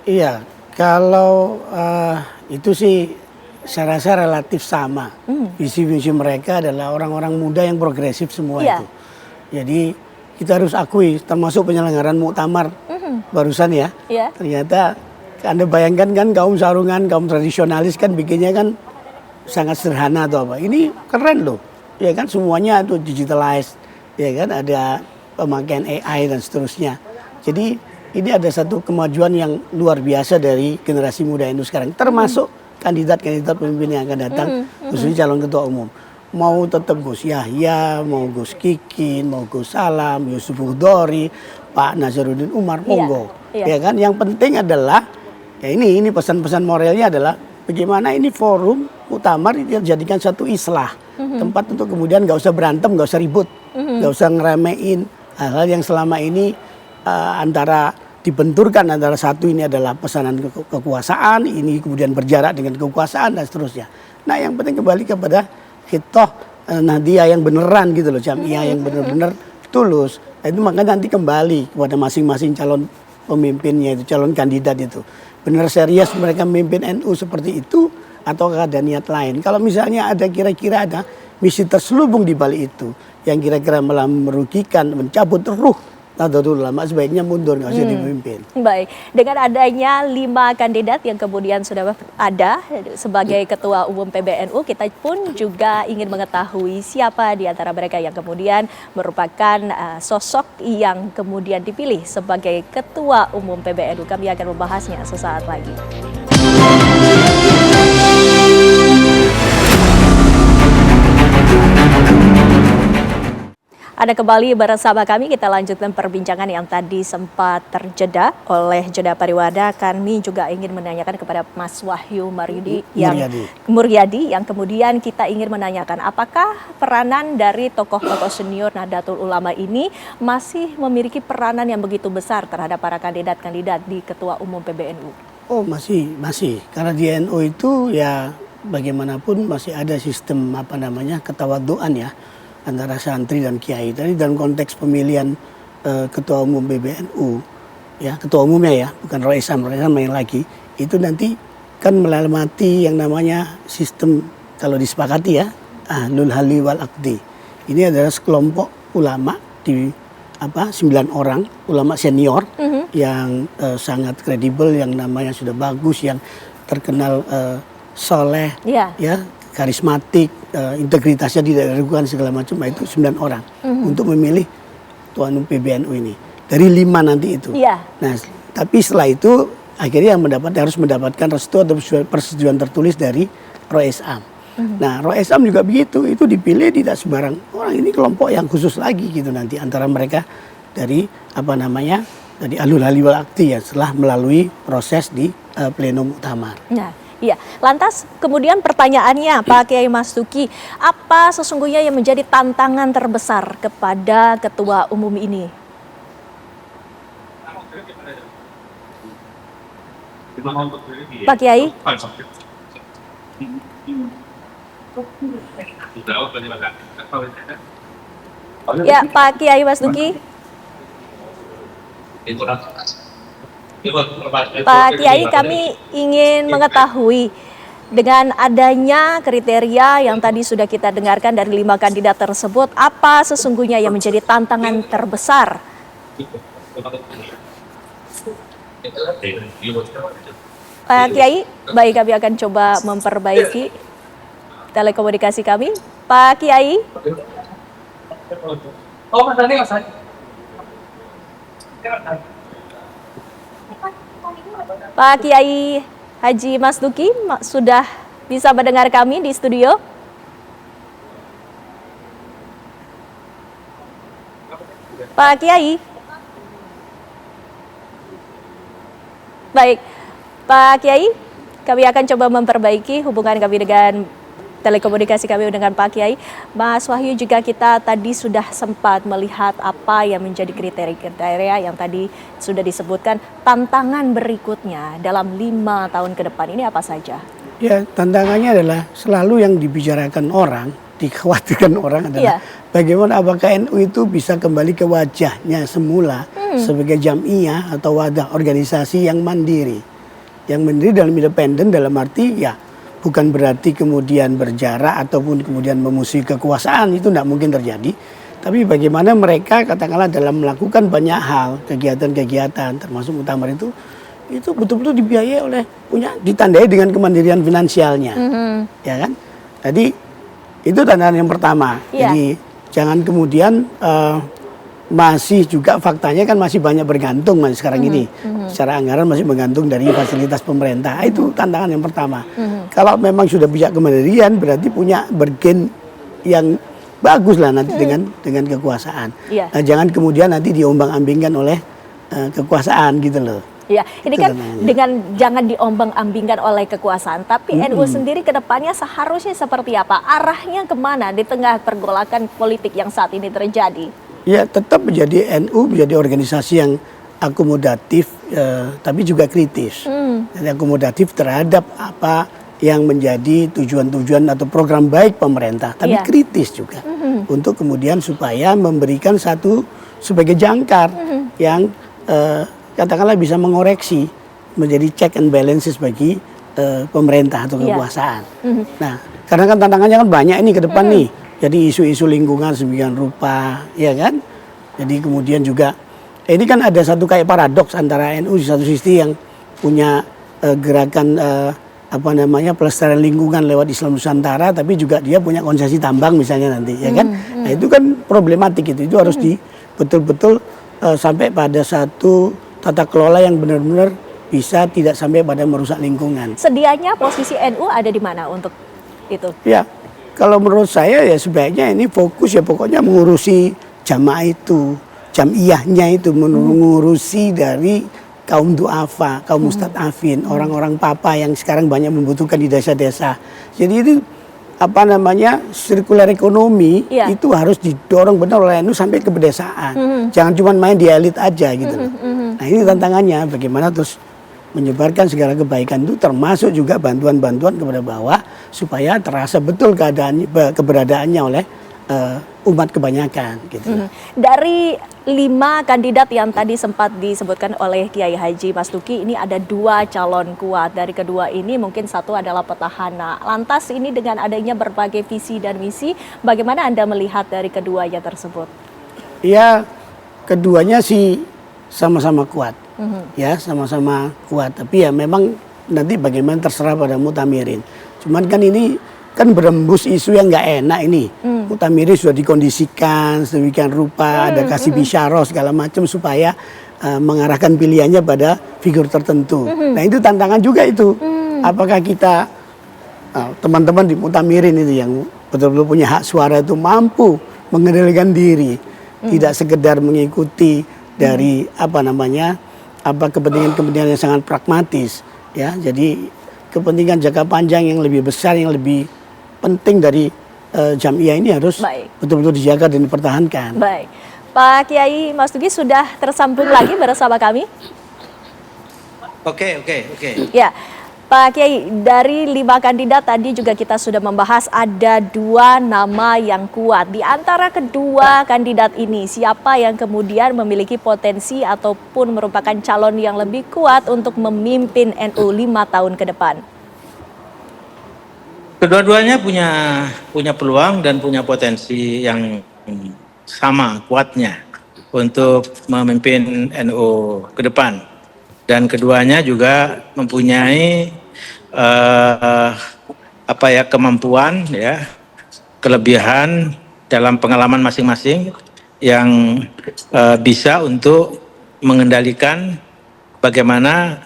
Iya, kalau itu sih saya rasa relatif sama. Visi-visi mereka adalah orang-orang muda yang progresif semua itu. Jadi kita harus akui, termasuk penyelenggaraan muktamar barusan ya. Ternyata Anda bayangkan kan kaum sarungan, kaum tradisionalis kan bikinnya kan sangat sederhana atau apa. Ini keren loh. Ya kan semuanya itu digitalized. Ya kan ada pemakaian AI dan seterusnya. Jadi ini ada satu kemajuan yang luar biasa dari generasi muda NU sekarang, termasuk kandidat-kandidat pemimpin yang akan datang, khususnya calon ketua umum. Mau tetap Gus Yahya, mau Gus Kikin, mau Gus Salam, Yusuf Hudori, Pak Nazaruddin Umar, monggo. Ya kan, yang penting adalah ya ini pesan-pesan moralnya adalah bagaimana ini forum muktamar dijadikan satu islah, tempat untuk kemudian nggak usah berantem, nggak usah ribut, nggak usah ngeremein hal-hal yang selama ini antara dibenturkan antara satu ini adalah pesanan kekuasaan, ini kemudian berjarak dengan kekuasaan dan seterusnya. Nah yang penting kembali kepada hitoh Nahdiyah yang beneran gitu loh, Jamiah yang benar-benar tulus. Nah, itu makanya nanti kembali kepada masing-masing calon pemimpinnya itu, calon kandidat itu. Benar serius mereka memimpin NU seperti itu atau ada niat lain. Kalau misalnya ada kira-kira ada misi terselubung di balik itu yang kira-kira malah merugikan, mencabut ruh Nahdlatul Ulama, sebaiknya mundur, nggak usah dipimpin. Baik, dengan adanya 5 kandidat yang kemudian sudah ada sebagai ketua umum PBNU, kita pun juga ingin mengetahui siapa di antara mereka yang kemudian merupakan sosok yang kemudian dipilih sebagai ketua umum PBNU. Kami akan membahasnya sesaat lagi. Anda kembali bersama kami, kita lanjutkan perbincangan yang tadi sempat terjeda oleh jeda pariwara. Kami juga ingin menanyakan kepada Mas Wahyu Muryadi yang kemudian kita ingin menanyakan apakah peranan dari tokoh-tokoh senior Nahdlatul Ulama ini masih memiliki peranan yang begitu besar terhadap para kandidat-kandidat di ketua umum PBNU? Oh masih. Karena di NU itu ya bagaimanapun masih ada sistem ketawaduan ya, antara santri dan kiai. Tadi dalam konteks pemilihan ketua umum PBNU, ya ketua umumnya ya, bukan Roisam main lagi. Itu nanti kan melalui yang namanya sistem, kalau disepakati ya, Ahlul Halli wal Aqdi. Ini adalah sekelompok ulama di 9 orang ulama senior yang sangat kredibel, yang namanya sudah bagus, yang terkenal soleh, ya karismatik, integritasnya tidak diragukan segala macam. Itu 9 orang untuk memilih ketua umum PBNU ini dari 5 nanti itu. Nah, tapi setelah itu akhirnya yang harus mendapatkan restu atau persetujuan tertulis dari Roisam. Nah, Roisam juga begitu, itu dipilih tidak sembarang orang, ini kelompok yang khusus lagi gitu nanti antara mereka dari dari Ahlul Halli wal Aqdi ya, setelah melalui proses di pleno muktamar. Iya, lantas kemudian pertanyaannya Pak Kiai Mastuki, apa sesungguhnya yang menjadi tantangan terbesar kepada ketua umum ini? Pak Kiai? Ya, Pak Kiai Mastuki. Pak Kiai, kami ingin mengetahui dengan adanya kriteria yang tadi sudah kita dengarkan dari 5 kandidat tersebut, apa sesungguhnya yang menjadi tantangan terbesar? Pak Kiai, baik, kami akan coba memperbaiki telekomunikasi kami. Pak Kiai. Pak Kiai Haji Mas Duki sudah bisa mendengar kami di studio? Pak Kiai. Baik, Pak Kiai, kami akan coba memperbaiki hubungan kami dengan telekomunikasi kami dengan Pak Kiai. Mas Wahyu, juga kita tadi sudah sempat melihat apa yang menjadi kriteria yang tadi sudah disebutkan. Tantangan berikutnya dalam 5 tahun ke depan ini apa saja? Ya, tantangannya adalah selalu yang dibicarakan orang, dikhawatirkan orang adalah bagaimana apakah NU itu bisa kembali ke wajahnya semula sebagai jamiah atau wadah organisasi yang mandiri. Yang mandiri dalam independen, dalam arti ya bukan berarti kemudian berjarak ataupun kemudian memusuhi kekuasaan, itu tidak mungkin terjadi. Tapi bagaimana mereka katakanlah dalam melakukan banyak hal, kegiatan-kegiatan termasuk muktamar itu betul-betul dibiayai oleh ditandai dengan kemandirian finansialnya. Ya kan? Jadi itu tantangan yang pertama. Jadi jangan kemudian masih juga faktanya kan masih banyak bergantung sekarang ini. Secara anggaran masih bergantung dari fasilitas pemerintah. Itu tantangan yang pertama. Kalau memang sudah bisa kemandirian berarti punya bergen yang bagus lah nanti dengan kekuasaan. Nah, jangan kemudian nanti diombang-ambingkan oleh kekuasaan gitu loh. Ya, ini kan dengan jangan diombang-ambingkan oleh kekuasaan, tapi NU sendiri ke depannya seharusnya seperti apa? Arahnya kemana di tengah pergolakan politik yang saat ini terjadi? Ya, tetap menjadi NU menjadi organisasi yang akomodatif, tapi juga kritis. Jadi akomodatif terhadap apa yang menjadi tujuan-tujuan atau program baik pemerintah, tapi kritis juga untuk kemudian supaya memberikan satu sebagai jangkar yang katakanlah bisa mengoreksi menjadi check and balances bagi pemerintah atau kekuasaan. Nah, karena kan tantangannya kan banyak ini ke depan nih. Jadi isu-isu lingkungan sedemikian rupa, ya kan? Jadi kemudian juga ini kan ada satu kayak paradoks antara NU di satu sisi yang punya gerakan pelestarian lingkungan lewat Islam Nusantara, tapi juga dia punya konsesi tambang misalnya nanti, ya kan? Nah, itu kan problematik itu harus betul-betul sampai pada satu tata kelola yang benar-benar bisa tidak sampai pada merusak lingkungan. Sedianya posisi NU ada di mana untuk itu? Ya, kalau menurut saya ya sebaiknya ini fokus ya pokoknya mengurusi jamaah itu, jamiyahnya itu, mengurusi dari kaum duafa, kaum mustadafin, orang-orang papa yang sekarang banyak membutuhkan di desa-desa. Jadi itu sirkular ekonomi itu harus didorong benar oleh NU sampai ke pedesaan. Jangan cuma main di elit aja gitu loh. Nah, ini tantangannya bagaimana terus menyebarkan segala kebaikan itu termasuk juga bantuan-bantuan kepada bawah supaya terasa betul keberadaannya oleh umat kebanyakan gitu. Dari 5 kandidat yang tadi sempat disebutkan oleh Kiai Haji Mas Duki, ini ada 2 calon kuat. Dari kedua ini mungkin satu adalah petahana. Lantas ini dengan adanya berbagai visi dan misi, bagaimana Anda melihat dari keduanya tersebut? Ya, keduanya sih sama-sama kuat. Ya, sama-sama kuat. Tapi ya memang nanti bagaimana terserah pada mutamirin. Cuman kan ini kan berembus isu yang nggak enak ini. Mutamirin sudah dikondisikan sedemikian rupa, ada kasih bisyarah segala macam supaya mengarahkan pilihannya pada figur tertentu. Nah, itu tantangan juga itu. Apakah kita teman-teman di mutamirin itu yang betul-betul punya hak suara itu mampu mengendalikan diri, tidak sekedar mengikuti dari kepentingan-kepentingan yang sangat pragmatis, ya. Jadi kepentingan jangka panjang yang lebih besar, yang lebih penting dari jamiah ini harus betul-betul dijaga dan dipertahankan. Baik, Pak Kiai Mas Duki sudah tersambung lagi bersama kami. Oke. Ya, Pak Kiai, dari 5 kandidat tadi juga kita sudah membahas ada 2 nama yang kuat. Di antara kedua kandidat ini, siapa yang kemudian memiliki potensi ataupun merupakan calon yang lebih kuat untuk memimpin NU 5 tahun ke depan? Kedua-duanya punya peluang dan punya potensi yang sama kuatnya untuk memimpin NU ke depan. Dan keduanya juga mempunyai kemampuan, ya, kelebihan dalam pengalaman masing-masing yang bisa untuk mengendalikan bagaimana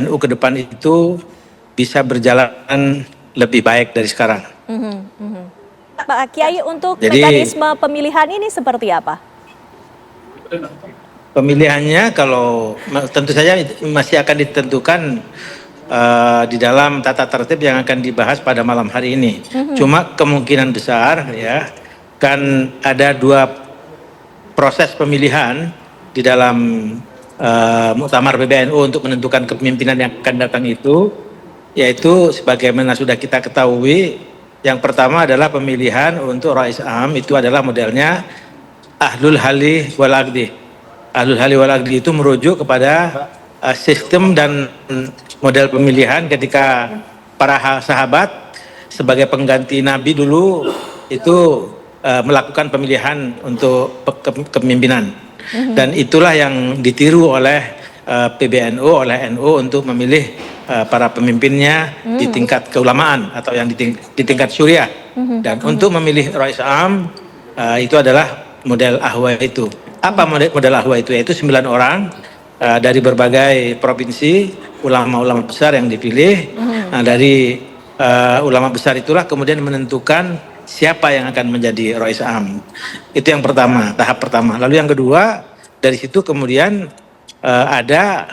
NU ke depan itu bisa berjalan lebih baik dari sekarang. Pak Kiai, untuk Jadi, mekanisme pemilihan ini seperti apa? pemilihannya kalau tentu saja masih akan ditentukan di dalam tata tertib yang akan dibahas pada malam hari ini. Cuma kemungkinan besar, ya, kan ada dua proses pemilihan di dalam Muktamar PBNU untuk menentukan kepemimpinan yang akan datang itu, yaitu sebagaimana sudah kita ketahui, yang pertama adalah pemilihan untuk Rais Am, itu adalah modelnya Ahlul Hali wal Aqdi. Ahlul Hali wal Aqdi itu merujuk kepada sistem dan model pemilihan ketika para sahabat sebagai pengganti Nabi dulu itu melakukan pemilihan untuk kepemimpinan. Dan itulah yang ditiru oleh PBNU, oleh NU untuk memilih para pemimpinnya di tingkat keulamaan atau yang di tingkat syuriah. Dan untuk memilih Rais Am itu adalah model Ahwa itu. Apa model Ahwa itu? Yaitu 9 orang dari berbagai provinsi, ulama-ulama besar yang dipilih. Nah, dari ulama besar itulah kemudian menentukan siapa yang akan menjadi Rais Am. Itu yang pertama, tahap pertama. Lalu yang kedua, dari situ kemudian ada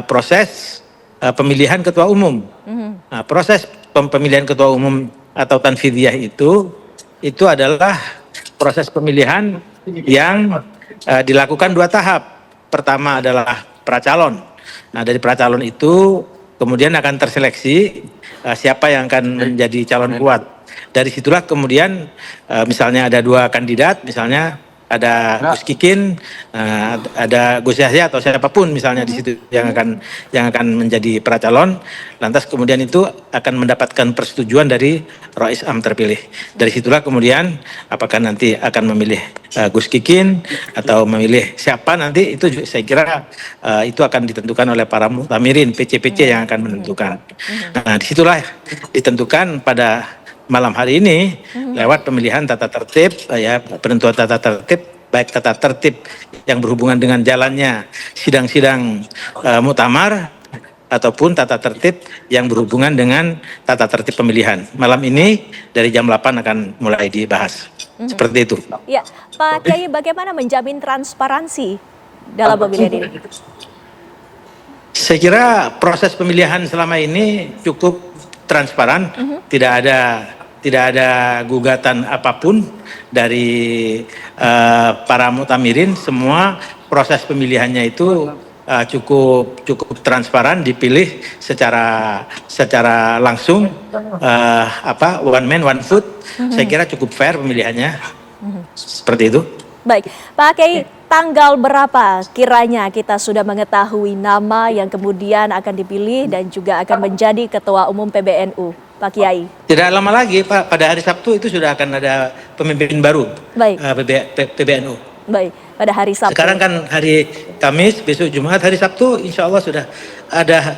proses pemilihan ketua umum. Nah, proses pemilihan ketua umum atau tanfidiyah itu adalah proses pemilihan yang dilakukan 2 tahap. Pertama adalah pracalon. Nah, dari pracalon itu kemudian akan terseleksi siapa yang akan menjadi calon kuat. Dari situlah kemudian misalnya ada 2 kandidat, misalnya ada Gus Kikin, ada Gus Yahya atau siapapun misalnya di situ yang akan menjadi pracalon. Lantas kemudian itu akan mendapatkan persetujuan dari Rais Am terpilih. Dari situlah kemudian apakah nanti akan memilih Gus Kikin atau memilih siapa nanti, itu saya kira itu akan ditentukan oleh para muktamirin, PC-PC yang akan menentukan. Nah, disitulah ditentukan pada malam hari ini lewat pemilihan tata tertib, ya, penentuan tata tertib, baik tata tertib yang berhubungan dengan jalannya sidang-sidang muktamar ataupun tata tertib yang berhubungan dengan tata tertib pemilihan. Malam ini dari jam 8 akan mulai dibahas. Seperti itu. Ya, Pak Kiai, bagaimana menjamin transparansi dalam pemilihan ini? Saya kira proses pemilihan selama ini cukup transparan, tidak ada gugatan apapun dari para muktamirin. Semua proses pemilihannya itu cukup transparan, dipilih secara langsung, one man one vote. Saya kira cukup fair pemilihannya. Seperti itu. Baik, Pak Kiai, tanggal berapa kiranya kita sudah mengetahui nama yang kemudian akan dipilih dan juga akan menjadi Ketua Umum PBNU, Pak Kiai? Tidak lama lagi, Pak. Pada hari Sabtu itu sudah akan ada pemimpin baru. Baik. PBNU. Baik, pada hari Sabtu. Sekarang kan hari Kamis, besok Jumat, hari Sabtu insya Allah sudah ada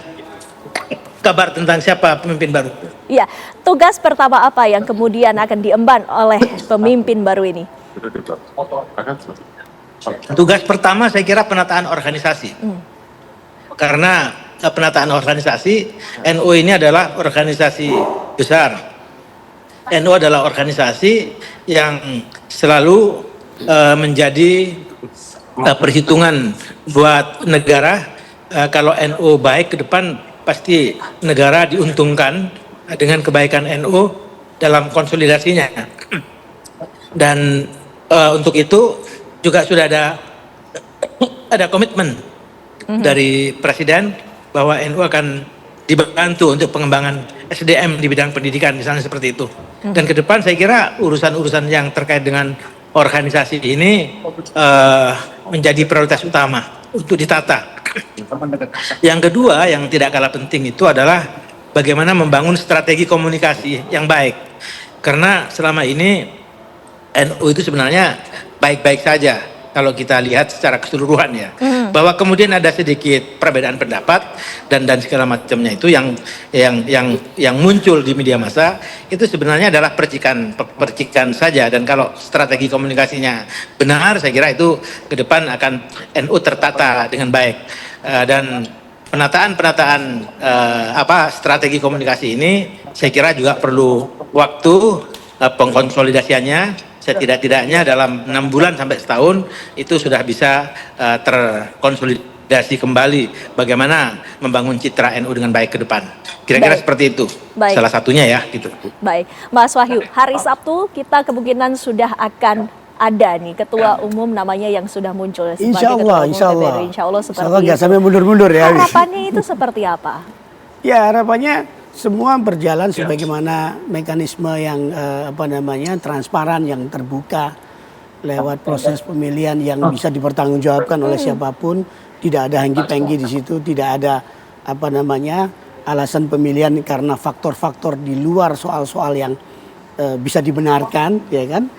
kabar tentang siapa pemimpin baru. Iya, tugas pertama apa yang kemudian akan diemban oleh pemimpin baru ini? Tugas pertama saya kira penataan organisasi. Karena penataan organisasi, NU ini adalah organisasi besar. NU adalah organisasi yang selalu menjadi perhitungan buat negara. Kalau NU baik ke depan, pasti negara diuntungkan dengan kebaikan NU dalam konsolidasinya. Dan untuk itu juga sudah ada komitmen dari Presiden bahwa NU akan dibantu untuk pengembangan SDM di bidang pendidikan, misalnya seperti itu. Dan ke depan saya kira urusan-urusan yang terkait dengan organisasi ini menjadi prioritas utama untuk ditata. Yang kedua yang tidak kalah penting itu adalah bagaimana membangun strategi komunikasi yang baik. Karena selama ini NU itu sebenarnya baik-baik saja kalau kita lihat secara keseluruhan ya. Bahwa kemudian ada sedikit perbedaan pendapat dan segala macamnya itu yang muncul di media massa itu sebenarnya adalah percikan saja, dan kalau strategi komunikasinya benar saya kira itu ke depan akan NU tertata dengan baik. Dan penataan strategi komunikasi ini saya kira juga perlu waktu pengkonsolidasiannya. Setidak-tidaknya dalam 6 bulan sampai setahun itu sudah bisa terkonsolidasi kembali bagaimana membangun citra NU dengan baik ke depan. Kira-kira seperti itu. Baik. Salah satunya ya gitu. Baik, Mas Wahyu, hari Sabtu kita kemungkinan sudah akan ada nih ketua umum namanya yang sudah muncul sebagai Insya ketua Allah, umum insya Allah. PBNU. Insya Allah seperti Insya Allah nggak itu. sampai mundur-mundur ya. Harapannya itu seperti apa? Ya harapannya semua berjalan sebagaimana mekanisme yang transparan, yang terbuka lewat proses pemilihan yang bisa dipertanggungjawabkan oleh siapapun. Tidak ada hengki-pengki di situ, tidak ada alasan pemilihan karena faktor-faktor di luar soal-soal yang bisa dibenarkan, ya kan?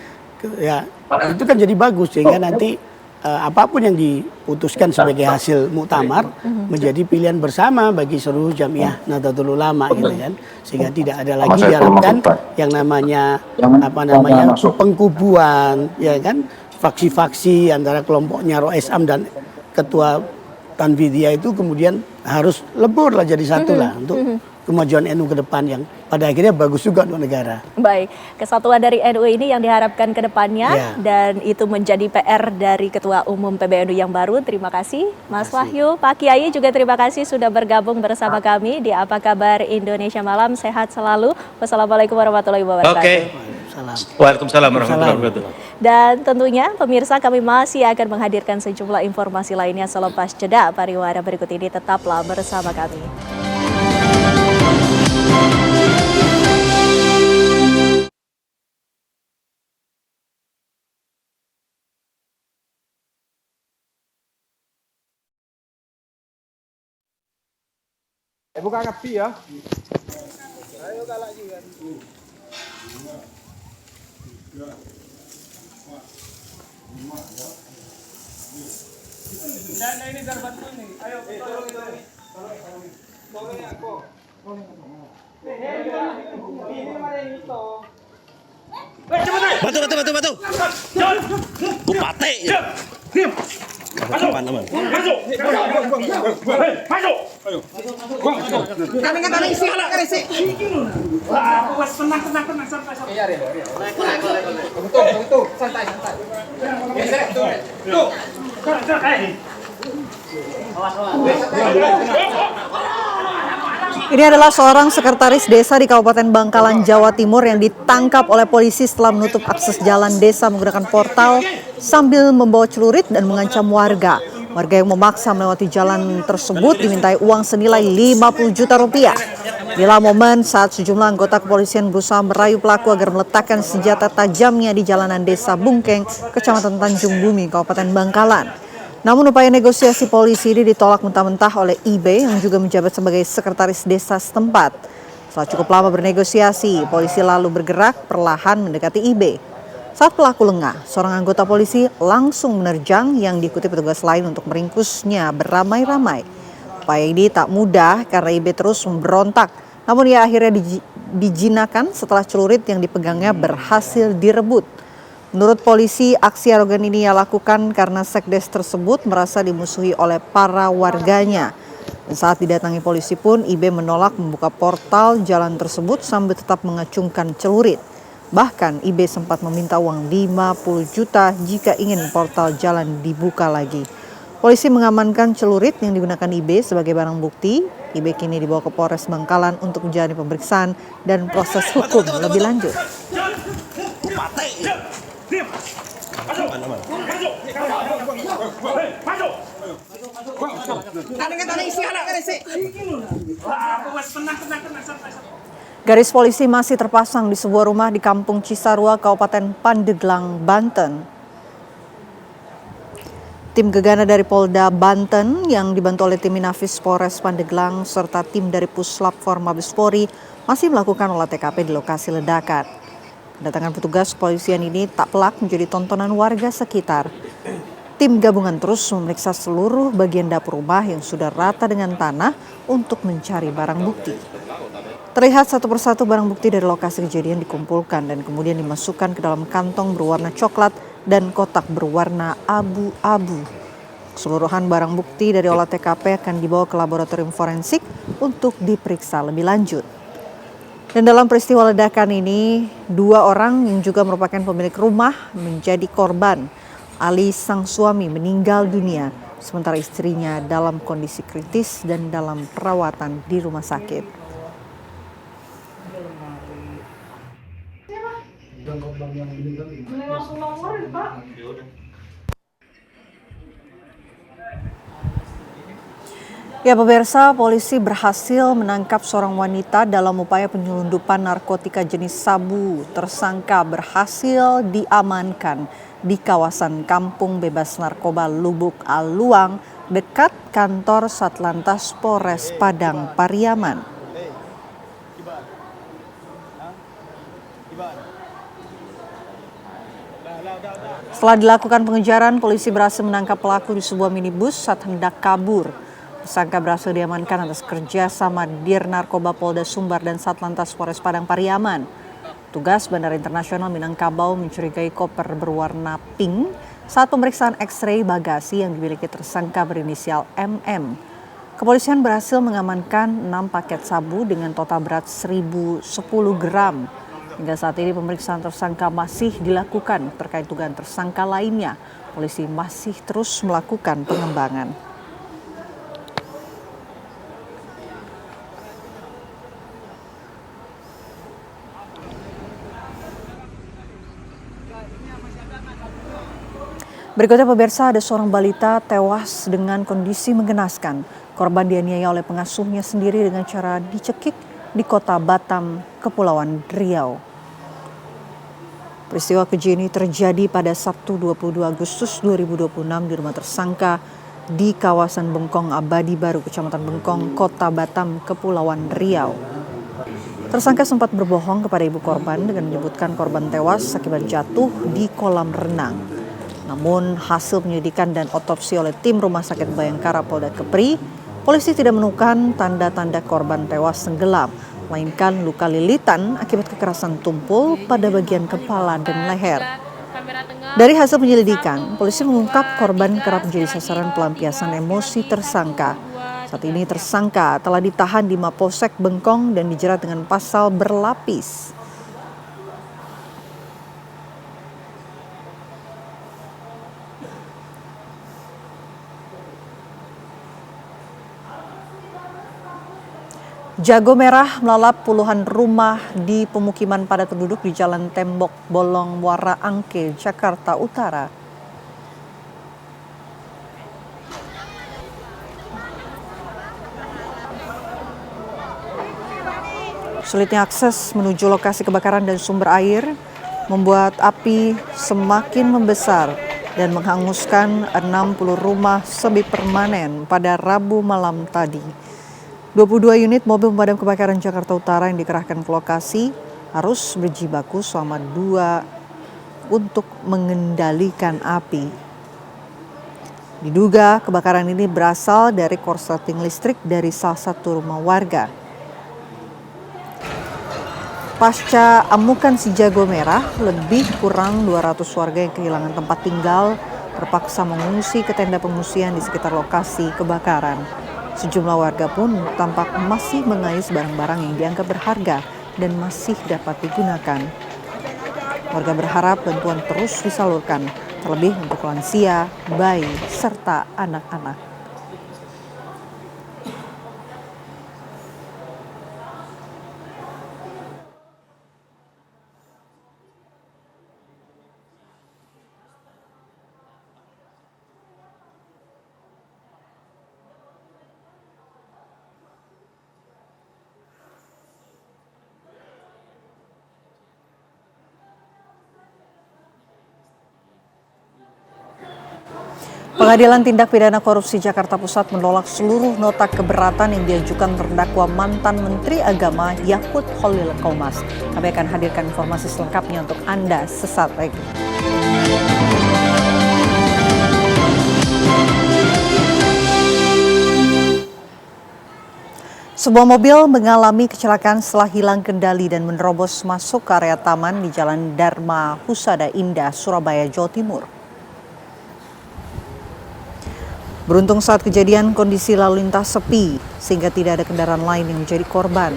Ya itu kan jadi bagus sehingga nanti apapun yang diputuskan sebagai hasil muktamar menjadi pilihan bersama bagi seluruh jamiah Nahdlatul Ulama gitu kan, sehingga tidak ada lagi diharapkan yang namanya pengkubuan, ya kan, faksi-faksi antara kelompoknya Rois Am dan ketua Tanfidiyah itu kemudian harus lebur lah, jadi satu lah untuk kemajuan NU ke depan yang pada akhirnya bagus juga untuk negara. Baik, kesatuan dari NU ini yang diharapkan ke depannya dan itu menjadi PR dari Ketua Umum PBNU yang baru. Terima kasih Mas Wahyu. Pak Kiai juga terima kasih sudah bergabung bersama kami di Apa Kabar Indonesia Malam. Sehat selalu. Wassalamualaikum warahmatullahi wabarakatuh. Oke. Waalaikumsalam warahmatullahi wabarakatuh. Dan tentunya pemirsa, kami masih akan menghadirkan sejumlah informasi lainnya selepas jeda pariwara berikut ini. Tetaplah bersama kami. Buka kapi ya. Ini biar bantu nih. Ayo, tolong aku. Batu. Bupati. Masuk. Masuk. Ayo. Kami isi ala isi. Wah, aku tenang santai. Iya, Betul. Santai. Tuh. Ini adalah seorang sekretaris desa di Kabupaten Bangkalan, Jawa Timur yang ditangkap oleh polisi setelah menutup akses jalan desa menggunakan portal sambil membawa celurit dan mengancam warga. Warga yang memaksa melewati jalan tersebut dimintai uang senilai 50 juta rupiah. Inilah momen saat sejumlah anggota kepolisian berusaha merayu pelaku agar meletakkan senjata tajamnya di jalanan desa Bungkeng, Kecamatan Tanjung Bumi, Kabupaten Bangkalan. Namun upaya negosiasi polisi ini ditolak mentah-mentah oleh IB yang juga menjabat sebagai sekretaris desa setempat. Setelah cukup lama bernegosiasi, polisi lalu bergerak perlahan mendekati IB. Saat pelaku lengah, seorang anggota polisi langsung menerjang yang diikuti petugas lain untuk meringkusnya beramai-ramai. Upaya ini tak mudah karena IB terus memberontak, namun ia akhirnya dijinakan setelah celurit yang dipegangnya berhasil direbut. Menurut polisi, aksi arogan ini ia lakukan karena sekdes tersebut merasa dimusuhi oleh para warganya. Dan saat didatangi polisi pun, IB menolak membuka portal jalan tersebut sambil tetap mengacungkan celurit. Bahkan IB sempat meminta uang 50 juta jika ingin portal jalan dibuka lagi. Polisi mengamankan celurit yang digunakan IB sebagai barang bukti. IB kini dibawa ke Polres Bangkalan untuk menjalani pemeriksaan dan proses hukum lebih lanjut. Garis polisi masih terpasang di sebuah rumah di Kampung Cisarua, Kabupaten Pandeglang, Banten. Tim gegana dari Polda Banten yang dibantu oleh tim Inafis Polres Pandeglang serta tim dari Puslap For Mabes Polri masih melakukan olah TKP di lokasi ledakan. Kedatangan petugas kepolisian ini tak pelak menjadi tontonan warga sekitar. Tim gabungan terus memeriksa seluruh bagian dapur rumah yang sudah rata dengan tanah untuk mencari barang bukti. Terlihat satu persatu barang bukti dari lokasi kejadian dikumpulkan dan kemudian dimasukkan ke dalam kantong berwarna coklat dan kotak berwarna abu-abu. Keseluruhan barang bukti dari olah TKP akan dibawa ke laboratorium forensik untuk diperiksa lebih lanjut. Dan dalam peristiwa ledakan ini, 2 orang yang juga merupakan pemilik rumah menjadi korban. Ali sang suami meninggal dunia, sementara istrinya dalam kondisi kritis dan dalam perawatan di rumah sakit. Ya pemirsa, polisi berhasil menangkap seorang wanita dalam upaya penyelundupan narkotika jenis sabu. Tersangka berhasil diamankan di kawasan Kampung Bebas Narkoba Lubuk Aluang dekat kantor Satlantas Polres Padang Pariaman. Setelah dilakukan pengejaran, polisi berhasil menangkap pelaku di sebuah minibus saat hendak kabur. Tersangka berhasil diamankan atas kerja sama Dir Narkoba Polda Sumbar dan Satlantas Polres Padang Pariaman. Tugas Bandara Internasional Minangkabau mencurigai koper berwarna pink saat pemeriksaan X-ray bagasi yang dimiliki tersangka berinisial MM. Kepolisian berhasil mengamankan 6 paket sabu dengan total berat 1.010 gram. Hingga saat ini pemeriksaan tersangka masih dilakukan. Terkait dugaan tersangka lainnya, polisi masih terus melakukan pengembangan. Berikutnya pemirsa, ada seorang balita tewas dengan kondisi mengenaskan. Korban dianiaya oleh pengasuhnya sendiri dengan cara dicekik di kota Batam, Kepulauan Riau. Peristiwa keji ini terjadi pada Sabtu 22 Agustus 2026 di rumah tersangka di kawasan Bengkong Abadi Baru, Kecamatan Bengkong, Kota Batam, Kepulauan Riau. Tersangka sempat berbohong kepada ibu korban dengan menyebutkan korban tewas akibat jatuh di kolam renang. Namun hasil penyelidikan dan otopsi oleh tim Rumah Sakit Bayangkara Polda Kepri, polisi tidak menemukan tanda-tanda korban tewas tenggelam, melainkan luka lilitan akibat kekerasan tumpul pada bagian kepala dan leher. Dari hasil penyelidikan, polisi mengungkap korban kerap menjadi sasaran pelampiasan emosi tersangka. Saat ini tersangka telah ditahan di Mapolsek Bengkong dan dijerat dengan pasal berlapis. Jago merah melalap puluhan rumah di pemukiman padat penduduk di Jalan Tembok Bolong Muara Angke, Jakarta Utara. Sulitnya akses menuju lokasi kebakaran dan sumber air membuat api semakin membesar dan menghanguskan 60 rumah semi permanen pada Rabu malam tadi. 22 unit mobil pemadam kebakaran Jakarta Utara yang dikerahkan ke lokasi harus berjibaku selama 2 untuk mengendalikan api. Diduga kebakaran ini berasal dari korsleting listrik dari salah satu rumah warga. Pasca amukan si jago merah, lebih kurang 200 warga yang kehilangan tempat tinggal terpaksa mengungsi ke tenda pengungsian di sekitar lokasi kebakaran. Sejumlah warga pun tampak masih mengais barang-barang yang dianggap berharga dan masih dapat digunakan. Warga berharap bantuan terus disalurkan, terlebih untuk lansia, bayi, serta anak-anak. Pengadilan Tindak Pidana Korupsi Jakarta Pusat menolak seluruh nota keberatan yang diajukan terdakwa mantan Menteri Agama Yakut Khalil Qomas. Kami akan hadirkan informasi selengkapnya untuk Anda sesaat lagi. Sebuah mobil mengalami kecelakaan setelah hilang kendali dan menerobos masuk ke area taman di Jalan Dharma Husada Indah, Surabaya, Jawa Timur. Beruntung saat kejadian kondisi lalu lintas sepi sehingga tidak ada kendaraan lain yang menjadi korban.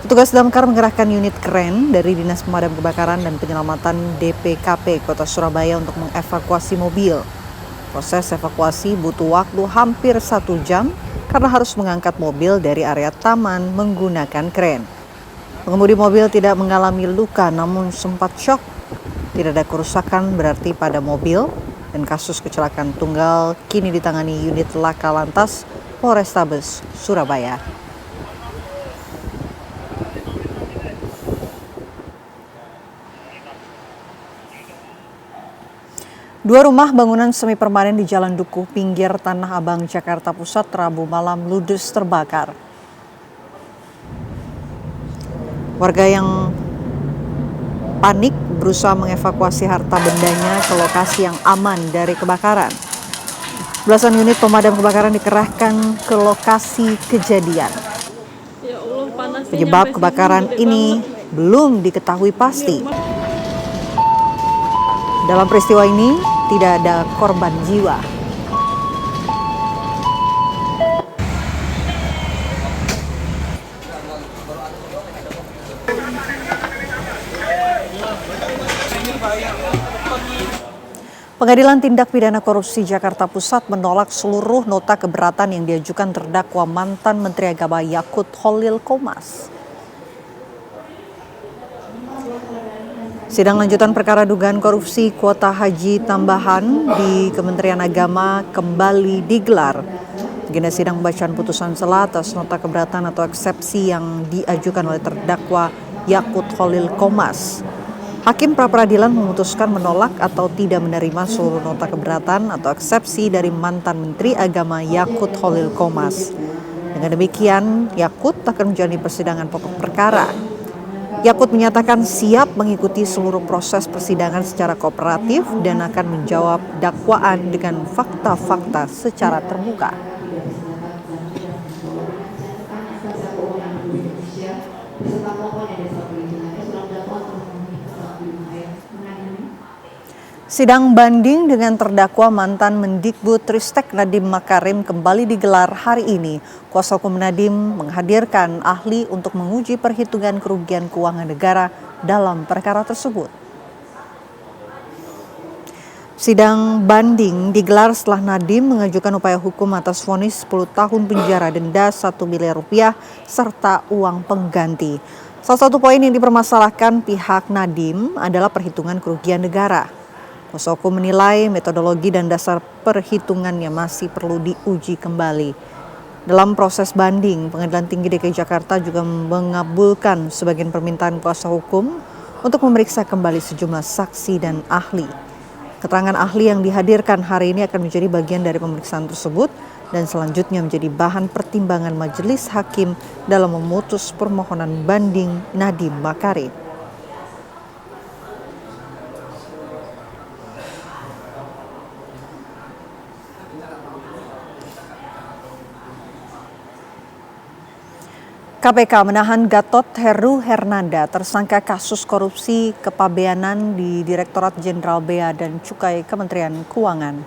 Petugas damkar mengerahkan unit kren dari Dinas Pemadam Kebakaran dan Penyelamatan DPKP Kota Surabaya untuk mengevakuasi mobil. Proses evakuasi butuh waktu hampir 1 jam karena harus mengangkat mobil dari area taman menggunakan kren. Pengemudi mobil tidak mengalami luka namun sempat syok. Tidak ada kerusakan berarti pada mobil. Dan kasus kecelakaan tunggal kini ditangani unit Laka Lantas Polrestabes Surabaya. Dua rumah bangunan semi permanen di Jalan Dukuh, pinggir Tanah Abang, Jakarta Pusat, Rabu malam ludes terbakar. Warga yang panik berusaha mengevakuasi harta bendanya ke lokasi yang aman dari kebakaran. Belasan unit pemadam kebakaran dikerahkan ke lokasi kejadian. Penyebab kebakaran ini belum diketahui pasti. Dalam peristiwa ini tidak ada korban jiwa. Pengadilan Tindak Pidana Korupsi Jakarta Pusat menolak seluruh nota keberatan yang diajukan terdakwa mantan Menteri Agama Yakut Khalil Qomas. Sidang lanjutan perkara dugaan korupsi kuota haji tambahan di Kementerian Agama kembali digelar. Agenda sidang pembacaan putusan sela atas nota keberatan atau eksepsi yang diajukan oleh terdakwa Yakut Khalil Qomas. Hakim pra-peradilan memutuskan menolak atau tidak menerima seluruh nota keberatan atau eksepsi dari mantan Menteri Agama Yakut Khalil Qomas. Dengan demikian, Yakut akan menjalani persidangan pokok perkara. Yakut menyatakan siap mengikuti seluruh proses persidangan secara kooperatif dan akan menjawab dakwaan dengan fakta-fakta secara terbuka. Sidang banding dengan terdakwa mantan Mendikbudristek Nadiem Makarim kembali digelar hari ini. Kuasa hukum Nadiem menghadirkan ahli untuk menguji perhitungan kerugian keuangan negara dalam perkara tersebut. Sidang banding digelar setelah Nadiem mengajukan upaya hukum atas vonis 10 tahun penjara, denda 1 miliar rupiah, serta uang pengganti. Salah satu poin yang dipermasalahkan pihak Nadiem adalah perhitungan kerugian negara. Kuasa hukum menilai metodologi dan dasar perhitungannya masih perlu diuji kembali. Dalam proses banding, Pengadilan Tinggi DKI Jakarta juga mengabulkan sebagian permintaan kuasa hukum untuk memeriksa kembali sejumlah saksi dan ahli. Keterangan ahli yang dihadirkan hari ini akan menjadi bagian dari pemeriksaan tersebut dan selanjutnya menjadi bahan pertimbangan majelis hakim dalam memutus permohonan banding Nadiem Makarim. KPK menahan Gatot Heru Hernanda, tersangka kasus korupsi kepabeanan di Direktorat Jenderal Bea dan Cukai Kementerian Keuangan.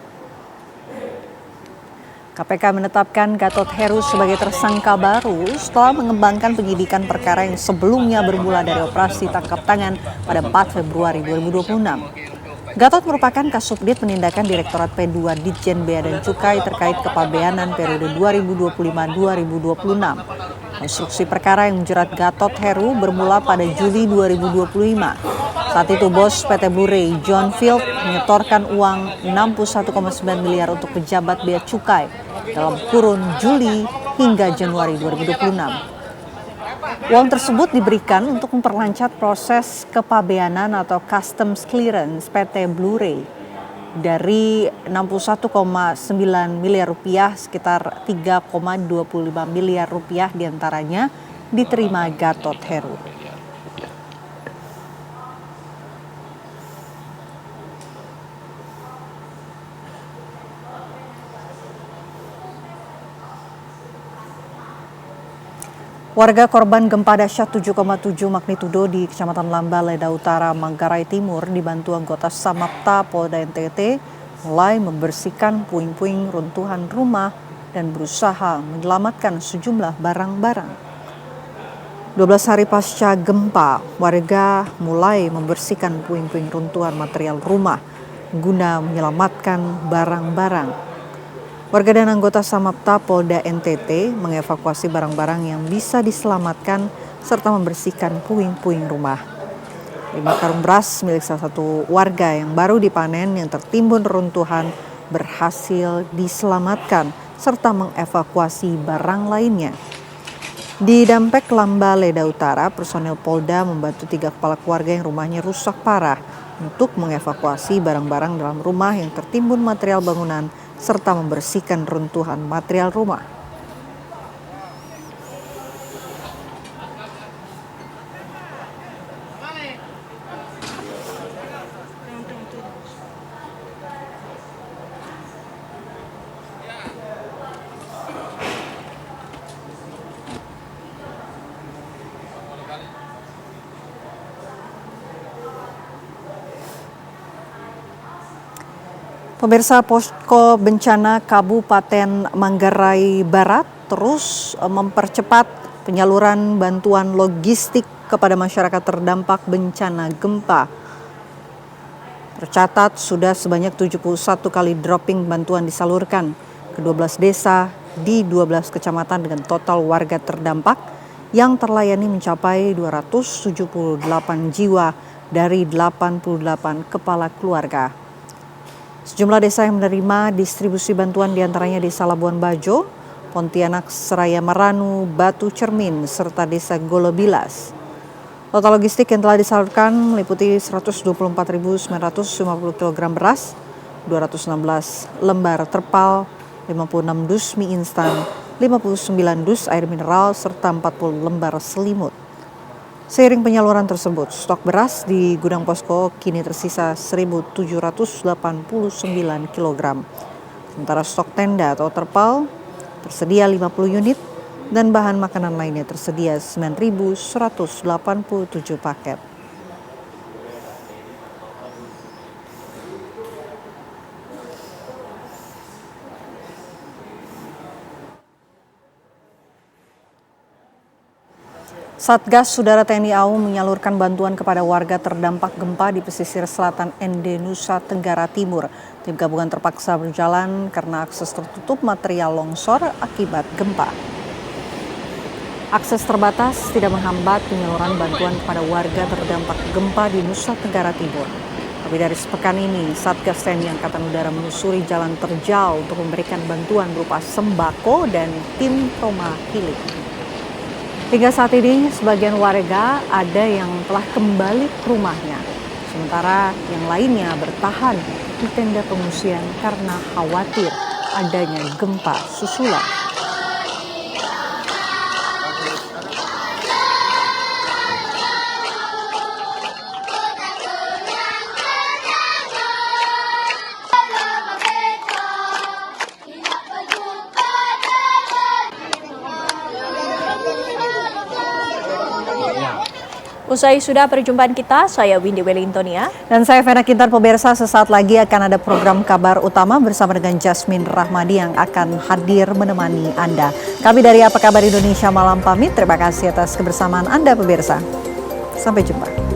KPK menetapkan Gatot Heru sebagai tersangka baru setelah mengembangkan penyidikan perkara yang sebelumnya bermula dari operasi tangkap tangan pada 4 Februari 2026. Gatot merupakan Kasubdit Penindakan Direktorat P2 Ditjen Bea dan Cukai terkait kepabeanan periode 2025-2026. Konstruksi perkara yang menjerat Gatot Heru bermula pada Juli 2025. Saat itu bos PT Blue Ray, John Field, menyetorkan uang 61,9 miliar untuk pejabat bea cukai dalam kurun Juli hingga Januari 2026. Uang tersebut diberikan untuk memperlancar proses kepabeanan atau customs clearance PT Blue Ray. Dari 61,9 miliar rupiah, sekitar 3,25 miliar rupiah diantaranya diterima Gatot Heru. Warga korban gempa dahsyat 7,7 magnitudo di Kecamatan Lamba, Leda Utara, Manggarai Timur dibantu anggota Samapta Polda NTT mulai membersihkan puing-puing runtuhan rumah dan berusaha menyelamatkan sejumlah barang-barang. 12 hari pasca gempa, warga mulai membersihkan puing-puing runtuhan material rumah guna menyelamatkan barang-barang. Warga dan anggota Samapta Polda NTT mengevakuasi barang-barang yang bisa diselamatkan serta membersihkan puing-puing rumah. 5 karung beras milik salah satu warga yang baru dipanen yang tertimbun runtuhan berhasil diselamatkan serta mengevakuasi barang lainnya. Di Dampek Lamba, Leda Utara, personel Polda membantu 3 kepala keluarga yang rumahnya rusak parah untuk mengevakuasi barang-barang dalam rumah yang tertimbun material bangunan serta membersihkan runtuhan material rumah. Pemirsa, Posko Bencana Kabupaten Manggarai Barat terus mempercepat penyaluran bantuan logistik kepada masyarakat terdampak bencana gempa. Tercatat sudah sebanyak 71 kali dropping bantuan disalurkan ke 12 desa di 12 kecamatan dengan total warga terdampak yang terlayani mencapai 278 jiwa dari 88 kepala keluarga. Sejumlah desa yang menerima distribusi bantuan diantaranya Desa Labuan Bajo, Pontianak, Seraya Maranu, Batu Cermin, serta Desa Golobilas. Total logistik yang telah disalurkan meliputi 124.950 kg beras, 216 lembar terpal, 56 dus mie instan, 59 dus air mineral, serta 40 lembar selimut. Seiring penyaluran tersebut, stok beras di gudang posko kini tersisa 1.789 kg. Sementara stok tenda atau terpal tersedia 50 unit dan bahan makanan lainnya tersedia 9.187 paket. Satgas Sudara TNI AU menyalurkan bantuan kepada warga terdampak gempa di pesisir selatan ND Nusa Tenggara Timur. Tim gabungan terpaksa berjalan karena akses tertutup material longsor akibat gempa. Akses terbatas tidak menghambat penyaluran bantuan kepada warga terdampak gempa di Nusa Tenggara Timur. Lebih dari sepekan ini, Satgas TNI Angkatan Udara menyusuri jalan terjal untuk memberikan bantuan berupa sembako dan tim trauma healing. Hingga saat ini, sebagian warga ada yang telah kembali ke rumahnya, sementara yang lainnya bertahan di tenda pengungsian karena khawatir adanya gempa susulan. Usai sudah perjumpaan kita, saya Windy Wellingtonia. Dan saya Vena Kintan. Pemirsa, sesaat lagi akan ada program kabar utama bersama dengan Jasmine Rahmadi yang akan hadir menemani Anda. Kami dari Apa Kabar Indonesia Malam pamit. Terima kasih atas kebersamaan Anda pemirsa. Sampai jumpa.